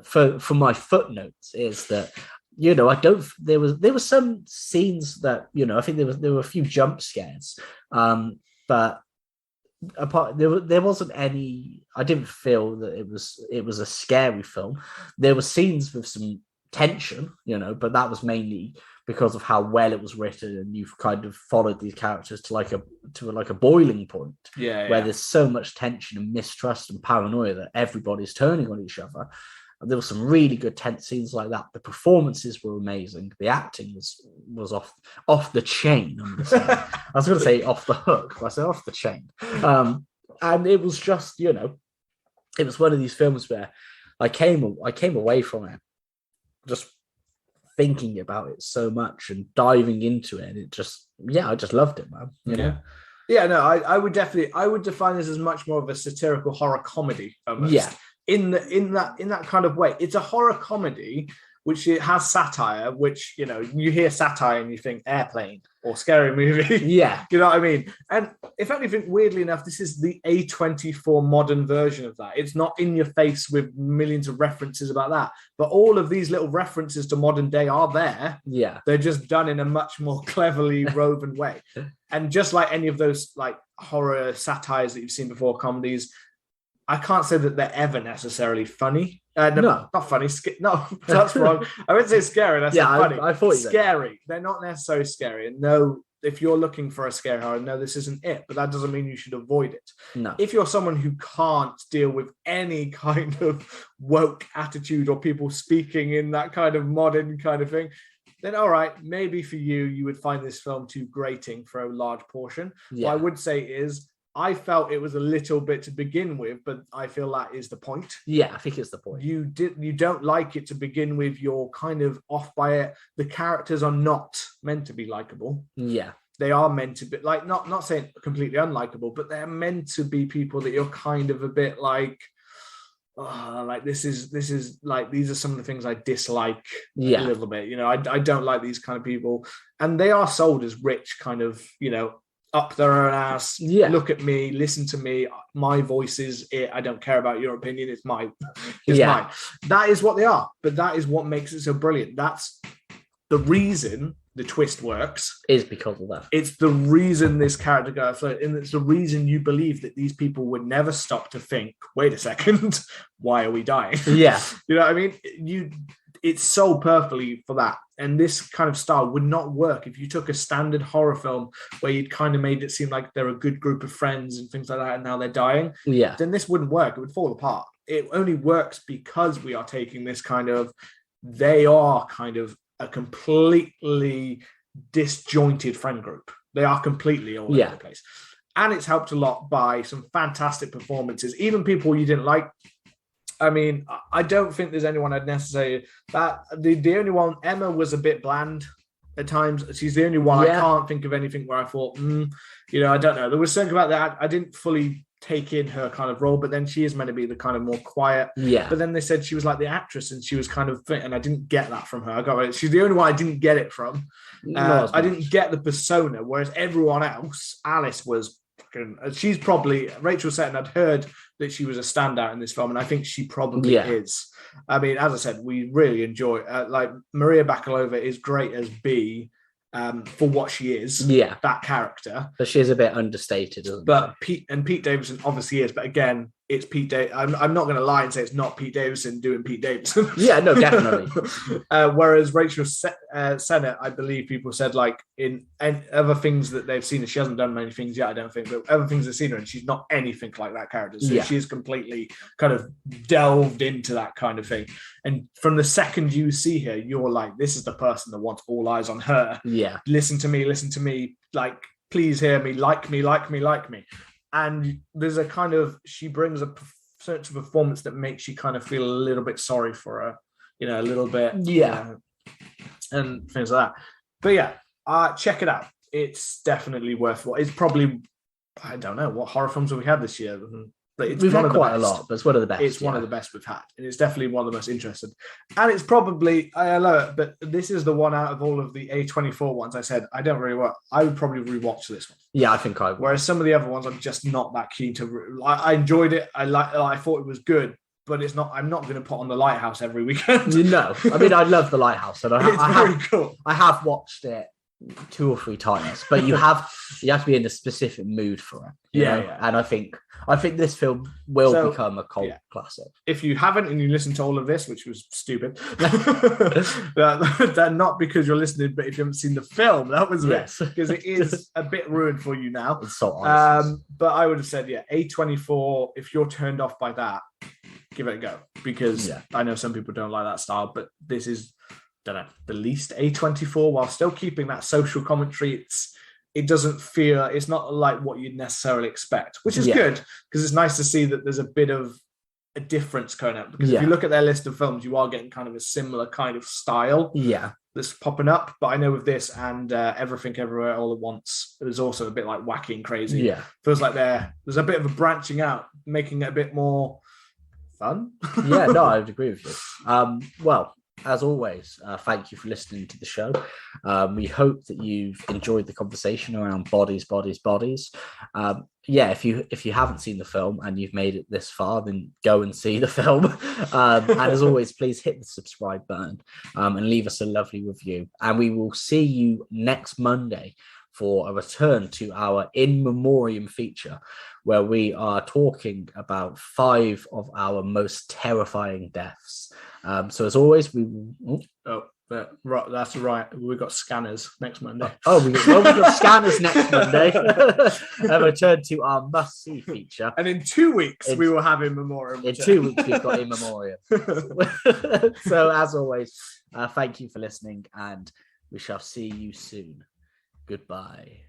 for my footnotes is that I don't. There was some scenes that I think there were a few jump scares, but apart there wasn't any. I didn't feel that it was a scary film. There were scenes with some tension, but that was mainly because of how well it was written, and you've kind of followed these characters to like a boiling point, where there's so much tension and mistrust and paranoia that everybody's turning on each other. And there were some really good tense scenes like that. The performances were amazing. The acting was off the chain. I was going to say off the hook, but I said off the chain. And it was just, it was one of these films where I came away from it just thinking about it so much and diving into it. And it just, I just loved it, man. You know? Yeah, no, I would define this as much more of a satirical horror comedy almost. Yeah. In that kind of way. It's a horror comedy which it has satire, which you hear satire and you think airplane or scary movie. Yeah. You know what I mean? And if anything, weirdly enough, this is the A24 modern version of that. It's not in your face with millions of references about that. But all of these little references to modern day are there. Yeah. They're just done in a much more cleverly woven way. And just like any of those like horror satires that you've seen before, comedies, I can't say that they're ever necessarily funny. No, not funny. No, that's wrong. I would say scary. That's funny. I thought scary. They're not necessarily scary. And no, if you're looking for a scary horror, no, this isn't it. But that doesn't mean you should avoid it. No. If you're someone who can't deal with any kind of woke attitude or people speaking in that kind of modern kind of thing, then all right, maybe for you would find this film too grating for a large portion. Yeah. What I would say is, I felt it was a little bit to begin with, but I feel that is the point. Yeah, I think it's the point. You don't like it to begin with. You're kind of off by it. The characters are not meant to be likable. Yeah, they are meant to be like not saying completely unlikable, but they're meant to be people that you're kind of a bit like. Like this is like these are some of the things I dislike a little bit. I don't like these kind of people, and they are sold as rich, kind of up their own ass. Look at me, listen to me. My voice is it. I don't care about your opinion. It's mine. Mine. That is what they are. But that is what makes it so brilliant. That's the reason the twist works. Is because of that. It's the reason this character goes afloat, and it's the reason you believe that these people would never stop to think, wait a second, why are we dying? Yeah. You know what I mean? It's so perfectly for that. And this kind of style would not work if you took a standard horror film where you'd kind of made it seem like they're a good group of friends and things like that, and now they're dying. Yeah. Then this wouldn't work. It would fall apart. It only works because we are taking this kind of, they are kind of a completely disjointed friend group. They are completely all over the place. And it's helped a lot by some fantastic performances. Even people you didn't like. I mean, I don't think there's anyone I'd necessarily that the only one. Emma was a bit bland at times. She's the only one. I can't think of anything where I thought, I don't know. There was something about that I didn't fully take in her kind of role, but then she is meant to be the kind of more quiet. Yeah. But then they said she was like the actress, and she was kind of fit, and I didn't get that from her. She's the only one I didn't get it from. I didn't get the persona, whereas everyone else, Alice was. She's probably Rachel Setton. I'd heard that she was a standout in this film, and I think she probably is. I mean, as I said, we really enjoy like Maria Bakalova is great as B for what she is. Yeah, that character, but she is a bit understated, isn't she? Pete Davidson obviously is, but again, it's Pete. I'm not going to lie and say it's not Pete Davidson doing Pete Davidson. Yeah, no, definitely. Whereas Rachel Sennett, I believe people said like in other things that they've seen, she hasn't done many things yet, I don't think, but other things they've seen her, and she's not anything like that character. So she's completely kind of delved into that kind of thing. And from the second you see her, you're like, this is the person that wants all eyes on her. Yeah. Listen to me. Like, please hear me. Like me. And there's a kind of, she brings a certain performance that makes you kind of feel a little bit sorry for her, a little bit. Yeah. And things like that. But check it out. It's definitely worthwhile. It's probably, I don't know, what horror films have we had this year? But we've had quite a lot, but it's one of the best. It's one of the best we've had. And it's definitely one of the most interesting. And it's probably, I love it, but this is the one out of all of the A24 ones I said, I don't really want. I would probably rewatch this one. Yeah, I think I would. Whereas some of the other ones, I'm just not that keen to. I enjoyed it. I thought it was good. but it's not. I'm not going to put on The Lighthouse every weekend. No, I mean, I love The Lighthouse, and cool. I have watched it 2 or 3 times, but you have to be in a specific mood for it. Yeah. And I think this film will become a cult classic. If you haven't and you listen to all of this, which was stupid, that not because you're listening, but if you haven't seen the film, that was because it is a bit ruined for you now. It's so honest. But I would have said, A24. If you're turned off by that, give it a go, because I know some people don't like that style, but this is, the least A24, while still keeping that social commentary. It doesn't feel, it's not like what you'd necessarily expect, which is good, because it's nice to see that there's a bit of a difference going up, because if you look at their list of films, you are getting kind of a similar kind of style that's popping up. But I know with this and Everything Everywhere All at Once, it was also a bit like wacky and crazy. Feels like there's a bit of a branching out, making it a bit more fun. No, I would agree with you. Well, as always, thank you for listening to the show. We hope that you've enjoyed the conversation around bodies. If you haven't seen the film and you've made it this far, then go and see the film. And as always, please hit the subscribe button and leave us a lovely review. And we will see you next Monday for a return to our In Memoriam feature, where we are talking about 5 of our most terrifying deaths. So as always, we will... that's right. We've got Scanners next Monday. We've got Scanners next Monday. A return to our must-see feature. And in 2 weeks, we will have In Memoriam. In 2 weeks, we've got In Memoriam. So as always, thank you for listening, and we shall see you soon. Goodbye.